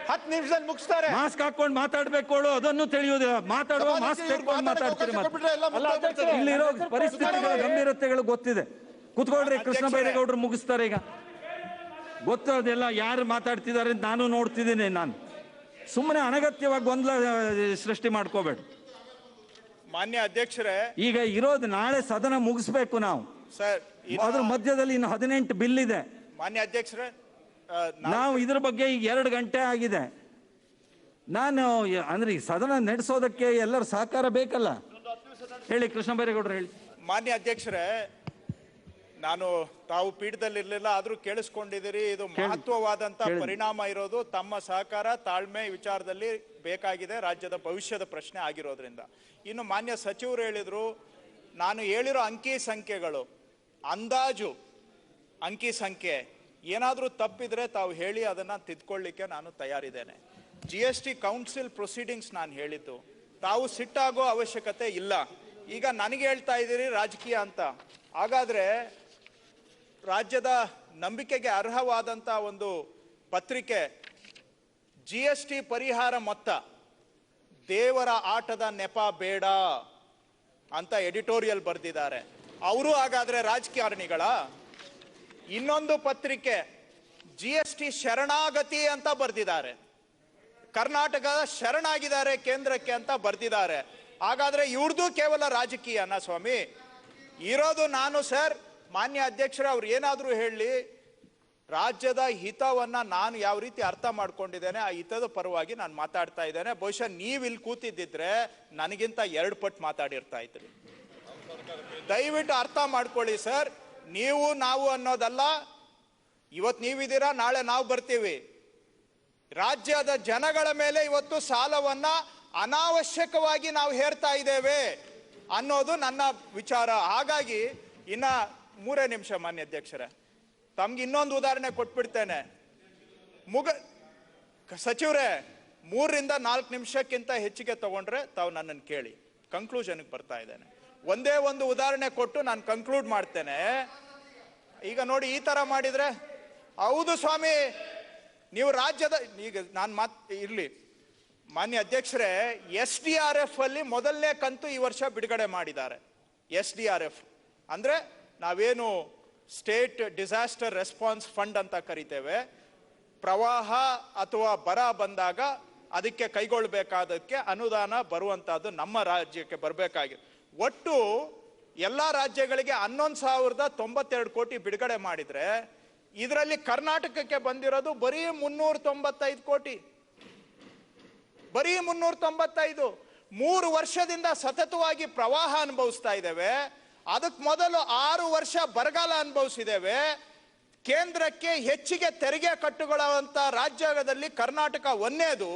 10 ನಿಮಿಷದಲ್ಲಿ ಮುಗಿಸ್ತಾರೆ. ಮಾಸ್ಕ್ ಹಾಕೊಂಡು ಮಾತಾಡ್ಬೇಕು, ಅದನ್ನು ತಿಳಿಯೋದಿಲ್ಲ. ಮಾತಾಡುವ ಮಾಸ್ಕ್ ತೆಗೆದುಕೊಂಡು ಮಾತಾಡ್ತೀರಿ. ಮತ್ತೆ ಇಲ್ಲಿರೋ ಪರಿಸ್ಥಿತಿಗಳ ಗಂಭೀರತೆಗಳು ಗೊತ್ತಿದೆ. ಕೂತ್ಕೊಳ್ರಿ, ಕೃಷ್ಣ ಬೈರೇಗೌಡರು ಮುಗಿಸ್ತಾರೆ. ಈಗ ಗೊತ್ತದೆಲ್ಲ ಯಾರು ಮಾತಾಡ್ತಿದ್ದಾರೆ ಅಂತ ನಾನು ನೋಡ್ತಿದ್ದೀನಿ. ನಾನು ಸುಮ್ಮನೆ ಅನಗತ್ಯವಾಗಿ ಗೊಂದಲ ಸೃಷ್ಟಿ ಮಾಡ್ಕೋಬೇಡ. ಮಾನ್ಯ ಅಧ್ಯಕ್ಷರೇ, ಈಗ ಇರೋದು ನಾಳೆ ಸದನ ಮುಗಿಸ್ಬೇಕು ನಾವು ಸರ್. ಅದ್ರ ಮಧ್ಯದಲ್ಲಿ ಇನ್ನು 18 ಬಿಲ್ ಇದೆ. ಮಾನ್ಯ ಅಧ್ಯಕ್ಷರೇ, ನಾವು ಇದ್ರ ಬಗ್ಗೆ ಈಗ 2 ಗಂಟೆ ಆಗಿದೆ. ನಾನು ಅಂದ್ರೆ ಈ ಸದನ ನಡೆಸೋದಕ್ಕೆ ಎಲ್ಲರ ಸಹಕಾರ ಬೇಕಲ್ಲ. ಹೇಳಿ ಕೃಷ್ಣ ಬೈರೇಗೌಡರು, ಹೇಳಿ. ಮಾನ್ಯ ಅಧ್ಯಕ್ಷರೇ, ನಾನು ತಾವು ಪೀಠದಲ್ಲಿರ್ಲಿಲ್ಲ, ಆದ್ರೂ ಕೇಳಿಸ್ಕೊಂಡಿದ್ದೀರಿ. ಇದು ಮಹತ್ವವಾದಂತ ಪರಿಣಾಮ ಇರೋದು ತಮ್ಮ ಸಹಕಾರ, ತಾಳ್ಮೆ ವಿಚಾರದಲ್ಲಿ ಬೇಕಾಗಿದೆ, ರಾಜ್ಯದ ಭವಿಷ್ಯದ ಪ್ರಶ್ನೆ ಆಗಿರೋದ್ರಿಂದ. ಇನ್ನು ಮಾನ್ಯ ಸಚಿವರು ಹೇಳಿದ್ರು, ನಾನು ಹೇಳಿರೋ ಅಂಕಿ ಸಂಖ್ಯೆಗಳು, ಅಂದಾಜು ಅಂಕಿ ಸಂಖ್ಯೆ ಏನಾದ್ರೂ ತಪ್ಪಿದ್ರೆ ತಾವು ಹೇಳಿ, ಅದನ್ನ ತಿದ್ಕೊಳ್ಳಿಕ್ಕೆ ನಾನು ತಯಾರಿದ್ದೇನೆ. GST ಕೌನ್ಸಿಲ್ ಪ್ರೊಸೀಡಿಂಗ್ಸ್ ನಾನು ಹೇಳಿದ್ದು, ತಾವು ಸಿಟ್ಟಾಗೋ ಅವಶ್ಯಕತೆ ಇಲ್ಲ. ಈಗ ನನಗೆ ಹೇಳ್ತಾ ಇದ್ದೀರಿ ರಾಜಕೀಯ ಅಂತ. ಹಾಗಾದ್ರೆ ರಾಜ್ಯದ ನಂಬಿಕೆಗೆ ಅರ್ಹವಾದಂತ ಒಂದು ಪತ್ರಿಕೆ GST ಪರಿಹಾರ ಮೊತ್ತ ದೇವರ ಆಟದ ನೆಪ ಬೇಡ ಅಂತ ಎಡಿಟೋರಿಯಲ್ ಬರೆದಿದ್ದಾರೆ. ಅವರು ಹಾಗಾದ್ರೆ ರಾಜಕಾರಣಿಗಳ? ಇನ್ನೊಂದು ಪತ್ರಿಕೆ GST ಶರಣಾಗತಿ ಅಂತ ಬರೆದಿದ್ದಾರೆ. ಕರ್ನಾಟಕ ಶರಣಾಗಿದ್ದಾರೆ ಕೇಂದ್ರಕ್ಕೆ ಅಂತ ಬರೆದಿದ್ದಾರೆ. ಹಾಗಾದ್ರೆ ಇವ್ರದ್ದು ಕೇವಲ ರಾಜಕೀಯನ ಸ್ವಾಮಿ? ಇರೋದು ನಾನು ಸರ್, ಮಾನ್ಯ ಅಧ್ಯಕ್ಷರೇ, ಅವ್ರು ಏನಾದ್ರೂ ಹೇಳಿ, ರಾಜ್ಯದ ಹಿತವನ್ನ ನಾನು ಯಾವ ರೀತಿ ಅರ್ಥ ಮಾಡ್ಕೊಂಡಿದ್ದೇನೆ, ಆ ಹಿತದ ಪರವಾಗಿ ನಾನು ಮಾತಾಡ್ತಾ ಇದ್ದೇನೆ. ಬಹುಶಃ ನೀವು ಇಲ್ಲಿ ಕೂತಿದ್ದಿದ್ರೆ ನನಗಿಂತ 2 ಪಟ್ಟು ಮಾತಾಡಿರ್ತಾ ಇದ್ರಿ. ದಯವಿಟ್ಟು ಅರ್ಥ ಮಾಡ್ಕೊಳ್ಳಿ ಸರ್. ನೀವು ನಾವು ಅನ್ನೋದಲ್ಲ, ಇವತ್ತು ನೀವಿದ್ದೀರಾ, ನಾಳೆ ನಾವು ಬರ್ತೀವಿ. ರಾಜ್ಯದ ಜನಗಳ ಮೇಲೆ ಇವತ್ತು ಸಾಲವನ್ನ ಅನಾವಶ್ಯಕವಾಗಿ ನಾವು ಹೇರ್ತಾ ಇದ್ದೇವೆ ಅನ್ನೋದು ನನ್ನ ವಿಚಾರ. ಹಾಗಾಗಿ ಇನ್ನ 3 ನಿಮಿಷ ಮಾನ್ಯ ಅಧ್ಯಕ್ಷರೇ, ತಮ್ಗೆ ಇನ್ನೊಂದು ಉದಾಹರಣೆ ಕೊಟ್ಬಿಡ್ತೇನೆ. ಸಚಿವರೇ, 3 ರಿಂದ 4 ನಿಮಿಷಕ್ಕಿಂತ ಹೆಚ್ಚಿಗೆ ತಗೊಂಡ್ರೆ ತಾವು ನನ್ನನ್ನು ಕೇಳಿ, ಕನ್ಕ್ಲೂಷನ್ಗೆ ಬರ್ತಾ ಇದ್ದೇನೆ. ಒಂದೇ ಒಂದು ಉದಾಹರಣೆ ಕೊಟ್ಟು ನಾನು ಕನ್ಕ್ಲೂಡ್ ಮಾಡ್ತೇನೆ. ಈಗ ನೋಡಿ, ಈ ತರ ಮಾಡಿದ್ರೆ, ಹೌದು ಸ್ವಾಮಿ, ನೀವು ರಾಜ್ಯದ, ಈಗ ನಾನು ಇರ್ಲಿ ಮಾನ್ಯ ಅಧ್ಯಕ್ಷರೇ, SDRF ಅಲ್ಲಿ ಮೊದಲನೇ ಕಂತು ಈ ವರ್ಷ ಬಿಡುಗಡೆ ಮಾಡಿದ್ದಾರೆ. SDRF ಅಂದ್ರೆ ನಾವೇನು ಸ್ಟೇಟ್ ಡಿಸಾಸ್ಟರ್ ರೆಸ್ಪಾನ್ಸ್ ಫಂಡ್ ಅಂತ ಕರಿತೇವೆ. ಪ್ರವಾಹ ಅಥವಾ ಬರ ಬಂದಾಗ ಅದಕ್ಕೆ ಕೈಗೊಳ್ಳಬೇಕಾದಕ್ಕೆ ಅನುದಾನ ಬರುವಂತಹದ್ದು ನಮ್ಮ ರಾಜ್ಯಕ್ಕೆ ಬರಬೇಕಾಗಿದೆ. ಒಟ್ಟು ಎಲ್ಲಾ ರಾಜ್ಯಗಳಿಗೆ 11,092 ಕೋಟಿ ಬಿಡುಗಡೆ ಮಾಡಿದ್ರೆ, ಇದರಲ್ಲಿ ಕರ್ನಾಟಕಕ್ಕೆ ಬಂದಿರೋದು ಬರೀ 395 ಕೋಟಿ. ಬರೀ 395. 3 ವರ್ಷದಿಂದ ಸತತವಾಗಿ ಪ್ರವಾಹ ಅನುಭವಿಸ್ತಾ ಇದ್ದೇವೆ. ಅದಕ್ಕೆ ಮೊದಲು 6 ವರ್ಷ ಬರಗಾಲ ಅನುಭವಿಸಿದ್ದೇವೆ. ಕೇಂದ್ರಕ್ಕೆ ಹೆಚ್ಚಿಗೆ ತೆರಿಗೆ ಕಟ್ಟುಕೊಳ್ಳುವಂತ ರಾಜ್ಯದಲ್ಲಿ ಕರ್ನಾಟಕ ಒಂದೇದು.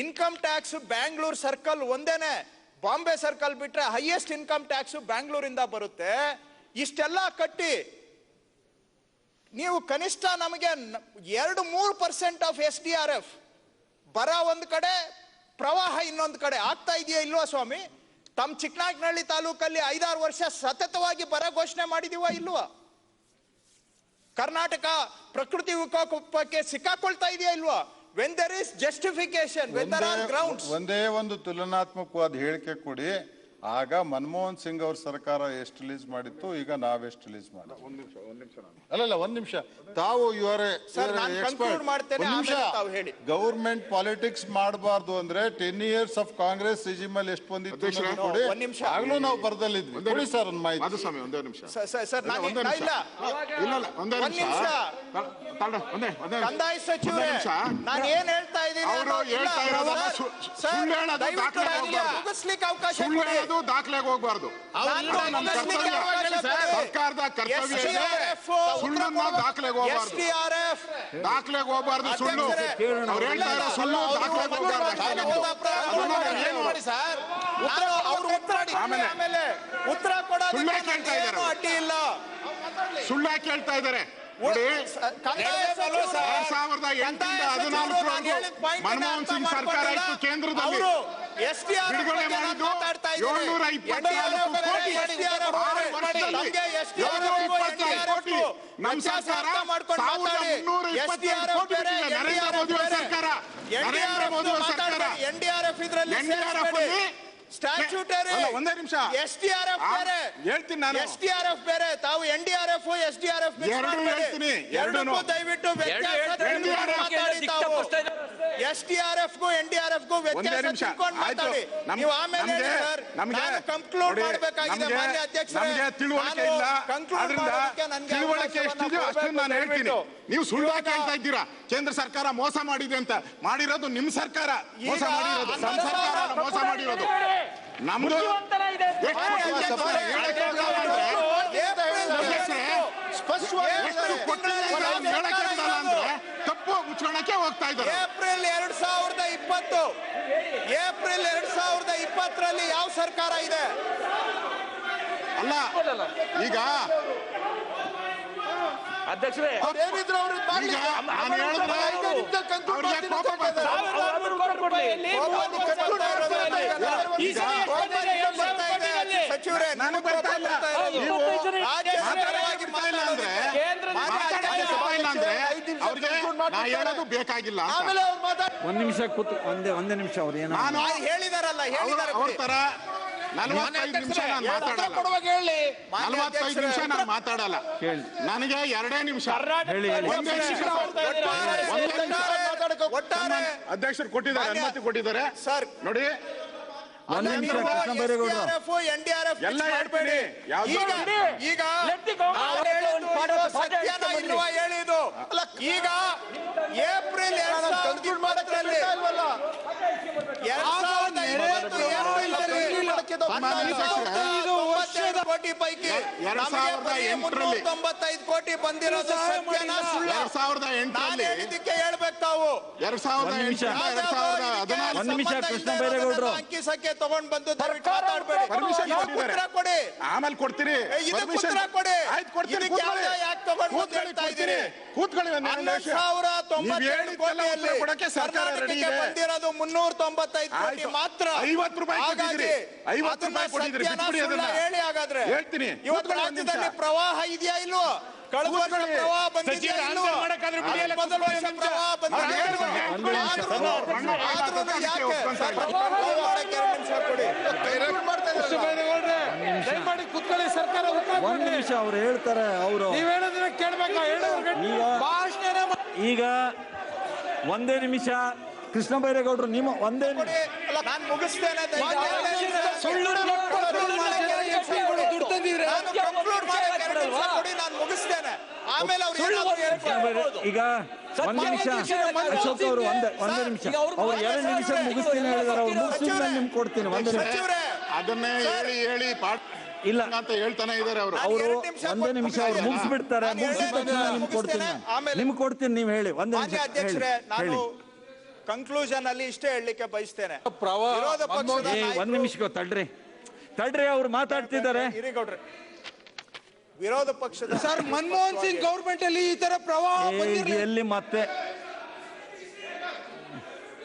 ಇನ್ಕಮ್ ಟ್ಯಾಕ್ಸ್ ಬ್ಯಾಂಗ್ಳೂರ್ ಸರ್ಕಲ್ ಒಂದೇನೆ, ಬಾಂಬೆ ಸರ್ಕಲ್ ಬಿಟ್ರೆ ಹೈಯೆಸ್ಟ್ ಇನ್ಕಮ್ ಟ್ಯಾಕ್ಸ್ ಬ್ಯಾಂಗ್ಳೂರಿಂದ ಬರುತ್ತೆ. ಇಷ್ಟೆಲ್ಲ ಕಟ್ಟಿ ನೀವು ಕನಿಷ್ಠ ನಮಗೆ 2-3% ಆಫ್ SDRF, ಬರ ಒಂದು ಕಡೆ, ಪ್ರವಾಹ ಇನ್ನೊಂದು ಕಡೆ ಆಗ್ತಾ ಇದೆಯಾ ಇಲ್ವಾ ಸ್ವಾಮಿ? ತಮ್ಮ ಚಿಕ್ಕನಾಯಕನಹಳ್ಳಿ ತಾಲೂಕಲ್ಲಿ 5-6 ವರ್ಷ ಸತತವಾಗಿ ಬರ ಘೋಷಣೆ ಮಾಡಿದೀವ ಇಲ್ವಾ? ಕರ್ನಾಟಕ ಪ್ರಕೃತಿ ವಿಕೋಪಕ್ಕೆ ಸಿಕ್ಕಾಕೊಳ್ತಾ ಇದೆಯಾ ಇಲ್ವಾ? When there is justification, when there are grounds. ಒಂದೇ ಒಂದು ತುಲನಾತ್ಮಕವಾದ ಹೇಳಿಕೆ ಕೊಡಿ. ಆಗ ಮನಮೋಹನ್ ಸಿಂಗ್ ಅವ್ರ ಸರ್ಕಾರ ಎಷ್ಟು ರಿಲೀಸ್ ಮಾಡಿತ್ತು, ಈಗ ನಾವೆಷ್ಟು ರಿಲೀಸ್ ಮಾಡಿ. ಅಲ್ಲಲ್ಲ, ಒಂದ್ ನಿಮಿಷ. ತಾವು ಗವರ್ಮೆಂಟ್ ಪಾಲಿಟಿಕ್ಸ್ ಮಾಡಬಾರ್ದು ಅಂದ್ರೆ 10 years ಆಫ್ ಕಾಂಗ್ರೆಸ್ ರಿಜಿಮ್ ಅಲ್ಲಿ ಎಷ್ಟು ಬಂದಿತ್ತು ಕೊಡಿ. ಆಗ್ಲೂ ನಾವು ಬರದಲ್ಲಿದ್ವಿ. ಕೊಡಿ ಸರ್ ಒಂದು ಮಾಹಿತಿ. ಒಂದೇ ನಿಮಿಷ ಕಂದಾಯ ಸಚಿವರೇ, ನಾನು ಏನ್ ಹೇಳ್ತಾ ಇದ್ದೀನಿ ಮುಗಿಸ್ಲಿಕ್ಕೆ ಅವಕಾಶ ಕೊಡಿ. ದಾಖಲೆಗೆ ಹೋಗ್ಬಾರ್ದು. ಸರ್ಕಾರದ ಕರ್ತವ್ಯ ಸುಳ್ಳನ್ನ ದಾಖಲೆಗೆ ಹೋಗ್ಬಾರ್ದು. ದಾಖಲೆಗೆ ಹೋಗ್ಬಾರ್ದು ಸುಳ್ಳು. ಅವ್ರು ಹೇಳ್ತಾ ಇರೋ ಸುಳ್ಳು ದಾಖಲೆಗೆ ಉತ್ತರ ಕೊಡೋದು ಅಡ್ಡಿ ಇಲ್ಲ. ಸುಳ್ಳ ಕೇಳ್ತಾ ಇದ್ದಾರೆ. ನೋಡಿ, 2008 ಮನಮೋಹನ್ ಸಿಂಗ್ ಸರ್ಕಾರ ಇತ್ತು ಕೇಂದ್ರದಲ್ಲಿ. ಬಿಡುಗಡೆ ಮಾಡಿದ್ದು 724 ಕೋಟಿ. ನಮ್ಮ ಸರ್ಕಾರ 1325 ಕೋಟಿ. ನರೇಂದ್ರ ಮೋದಿ ಸರ್ಕಾರ NDRF ಇದ್ರಲ್ಲಿ ಸ್ಟ್ಯಾಚ್ಯೂಟರಿ. ಒಂದೇ ನಿಮಿಷ. SDRF ಬೇರೆ ಹೇಳ್ತೀನಿ ನಾನು. SDRF ಬೇರೆ. ತಾವು NDRF SDRF ಹೇಳ್ತೀನಿ. ದಯವಿಟ್ಟು SDRF ಗೂ NDRF ಗೂ ವ್ಯತ್ಯಾಸ ಮಾತಾಡಿ. ನೀವು ಆಮೇಲೆ ಕಂಕ್ಲೂಡ್ ಮಾಡಬೇಕಾಗಿದೆ ಮಾನ್ಯ ಅಧ್ಯಕ್ಷರೇ. ನಮಗೆ ತಿಳುವಳಿಕೆ ಇಲ್ಲ. ಅದರಿಂದ ತಿಳುವಳಿಕೆ ಎಷ್ಟಿದೆ ಅಷ್ಟನ್ನು ನಾನು ಹೇಳ್ತೀನಿ. ನೀವು ಸುಳ್ಳು ಹೇಳ್ತಾ ಇದ್ದೀರಾ. ಕೇಂದ್ರ ಸರ್ಕಾರ ಮೋಸ ಮಾಡಿದೆ ಅಂತ. ಮಾಡಿರೋದು ನಿಮ್ ಸರ್ಕಾರ ಮೋಸ ಮಾಡಿರೋದು. ನಮ್ಮ ಸರ್ಕಾರ ಮೋಸ ಮಾಡಿರೋದು. ನಮ್ದು ತಪ್ಪು ಮುಚ್ಕೋಣಕ್ಕೆ ಹೋಗ್ತಾ ಇದ್ದಾರೆ. ಏಪ್ರಿಲ್ 2020 ಯಾವ ಸರ್ಕಾರ ಇದೆ? ಅಲ್ಲ, ಈಗ ಅಧ್ಯಕ್ಷರೇ, ಏನಿದ್ರು ಅವ್ರು ಸಚಿವರೇ, ನನಗೆ ಬರ್ತಾ ಇಲ್ಲ. ನೀವು ಅಂದ್ರೆ ಅವ್ರಿಗೆ ನಾ ಹೇಳೋದು ಬೇಕಾಗಿಲ್ಲ. ಒಂದ್ ನಿಮಿಷ ಒಂದೇ ನಿಮಿಷ. ಅವ್ರು ಏನೋ ಹೇಳಿದಾರಲ್ಲ, ಅವ್ರ ತರ 45 ನಿಮಿಷ ನಾನು ಮಾತಾಡಲ್ಲ. 45 ನಿಮಿಷ ನಾನು ಮಾತಾಡಲ್ಲ. ನನಗೆ 2 ನಿಮಿಷ. ಅಧ್ಯಕ್ಷರು ಕೊಟ್ಟಿದ್ದಾರೆ, ಅನುಮತಿ ಕೊಟ್ಟಿದ್ದಾರೆ ಸರ್. ನೋಡಿ, ಒಂದ್ ನಿಮಿಷ. ಕೃಷ್ಣ ಬೈರೇಗೌಡರು ಎಲ್ಲ ಹೇಳ್ಬೇಡಿ. ಈಗ ಸತ್ಯನ ಇಲ್ವಾ ಹೇಳಿದ್ದು? ಈಗ ಏಪ್ರಿಲ್ 2020 ಕೋಟಿ ಪೈಕಿ 95 ಕೋಟಿ ಬಂದಿರೋದು ಸತ್ಯನ ಸುಳ್ಳು? 2008 ಹೇಳಿದ್ದಕ್ಕೆ ಹೇಳ್ಬೇಕು ತಾವು. 2008 ಕೃಷ್ಣ ಬೈರೇಗೌಡರು ಅಂಕಿ ಸಂಖ್ಯೆ ತಗೊಂಡ್ ಬಂದು ಮಾತಾಡ್ಬೇಡಿ. ಪರ್ಮಿಷನ್ ಕೊಡಿ, ಆಮೇಲೆ ಕೊಡ್ತೀರಿ. ಯಾಕೆ ತಗೊಂಡ್ ಕೂತ್ಕೊಳ್ಳಿ. 11,097 ಕೋಟಿಯಲ್ಲಿ ಸರ್ಕಾರ ರೆಡಿ ಇದೆ. ಬಂದಿರೋದು 395 ಕೋಟಿ ಮಾತ್ರ. 50 ರೂಪಾಯಿ ಕೊಟ್ಟಿದ್ದೀರಿ. 50 ರೂಪಾಯಿ ಕೊಟ್ಟಿದ್ದೀರಿ. ಹೇಳಿ ಹಾಗಾದ್ರೆ. ಹೇಳ್ತೀನಿ. ಇವತ್ತು ರಾಜ್ಯದಲ್ಲಿ ಪ್ರವಾಹ ಇದೆಯಾ ಇಲ್ವೋ? ಕಳೆದ ವರ್ಷ ಪ್ರವಾಹ ಬಂದಿದೆಯಾ ಇಲ್ವೋ? ಮೊದಲ ವರ್ಷ ಪ್ರವಾಹ ಬಂದಿದೆಯಾ ಇಲ್ವೋ? ಕೂತ್ಕೊಳ್ಳಿ. ಸರ್ಕಾರ ಒಂದ್ ನಿಮಿಷ. ಅವ್ರು ಹೇಳ್ತಾರೆ. ಅವರು ನೀವೇನಂದ್ರೆ ಕೇಳ್ಬೇಕಾ? ಈಗ ಒಂದೇ ನಿಮಿಷ. ಕೃಷ್ಣ ಬೈರೇಗೌಡರು ನಿಮ್ಮ ಒಂದೇ ನಾನು ಮುಗಿಸ್ತೇನೆ. ನಾನು ಮುಗಿಸ್ತೇನೆ. ಆಮೇಲೆ ಈಗ ಒಂದ್ ನಿಮಿಷ. ಅಶೋಕ್ ಅವರು ಒಂದೇ ನಿಮಿಷ. ಅವ್ರು 2 ನಿಮಿಷ ಮುಗಿಸ್ತೀನಿ ಹೇಳಿದಾರೆ. ಅವ್ರು ಮುಗಿಸಿದ ನಿಮ್ಗೆ ಕೊಡ್ತೀನಿ. ಒಂದೇ ನಿಮಿಷ. ಅದನ್ನೇ ಹೇಳಿ ಪಾಠ ಇಲ್ಲ ಅಂತ ಹೇಳ್ತಾನೆ ಇದ್ದಾರೆ ಅವರು. ಒಂದೇ ನಿಮಿಷ. ಅವ್ರು ಮುಗಿಸ್ಬಿಡ್ತಾರೆ. ಮುಗಿಸಿದ ತಕ್ಷಣ ನಿಮ್ಗೆ ಕೊಡ್ತೀನಿ. ನಿಮ್ಗೆ ಕೊಡ್ತೀನಿ. ನೀವು ಹೇಳಿ. ಒಂದೇ ನಿಮಿಷ. ಅಧ್ಯಕ್ಷರೇ, ನಾನು ಕನ್ಕ್ಲೂಷನ್ ಅಲ್ಲಿ ಇಷ್ಟೇ ಹೇಳಲಿಕ್ಕೆ ಬಯಸ್ತೇನೆ. ಒಂದ್ ನಿಮಿಷ ತಡ್ರಿ. ಅವ್ರು ಮಾತಾಡ್ತಿದ್ದಾರೆ. ವಿರೋಧ ಪಕ್ಷದ ಸರ್, ಮನಮೋಹನ್ ಸಿಂಗ್ ಗೌರ್ಮೆಂಟ್ ಅಲ್ಲಿ ಈ ತರ ಪ್ರವಾಹ ಎಲ್ಲಿ ಮತ್ತೆ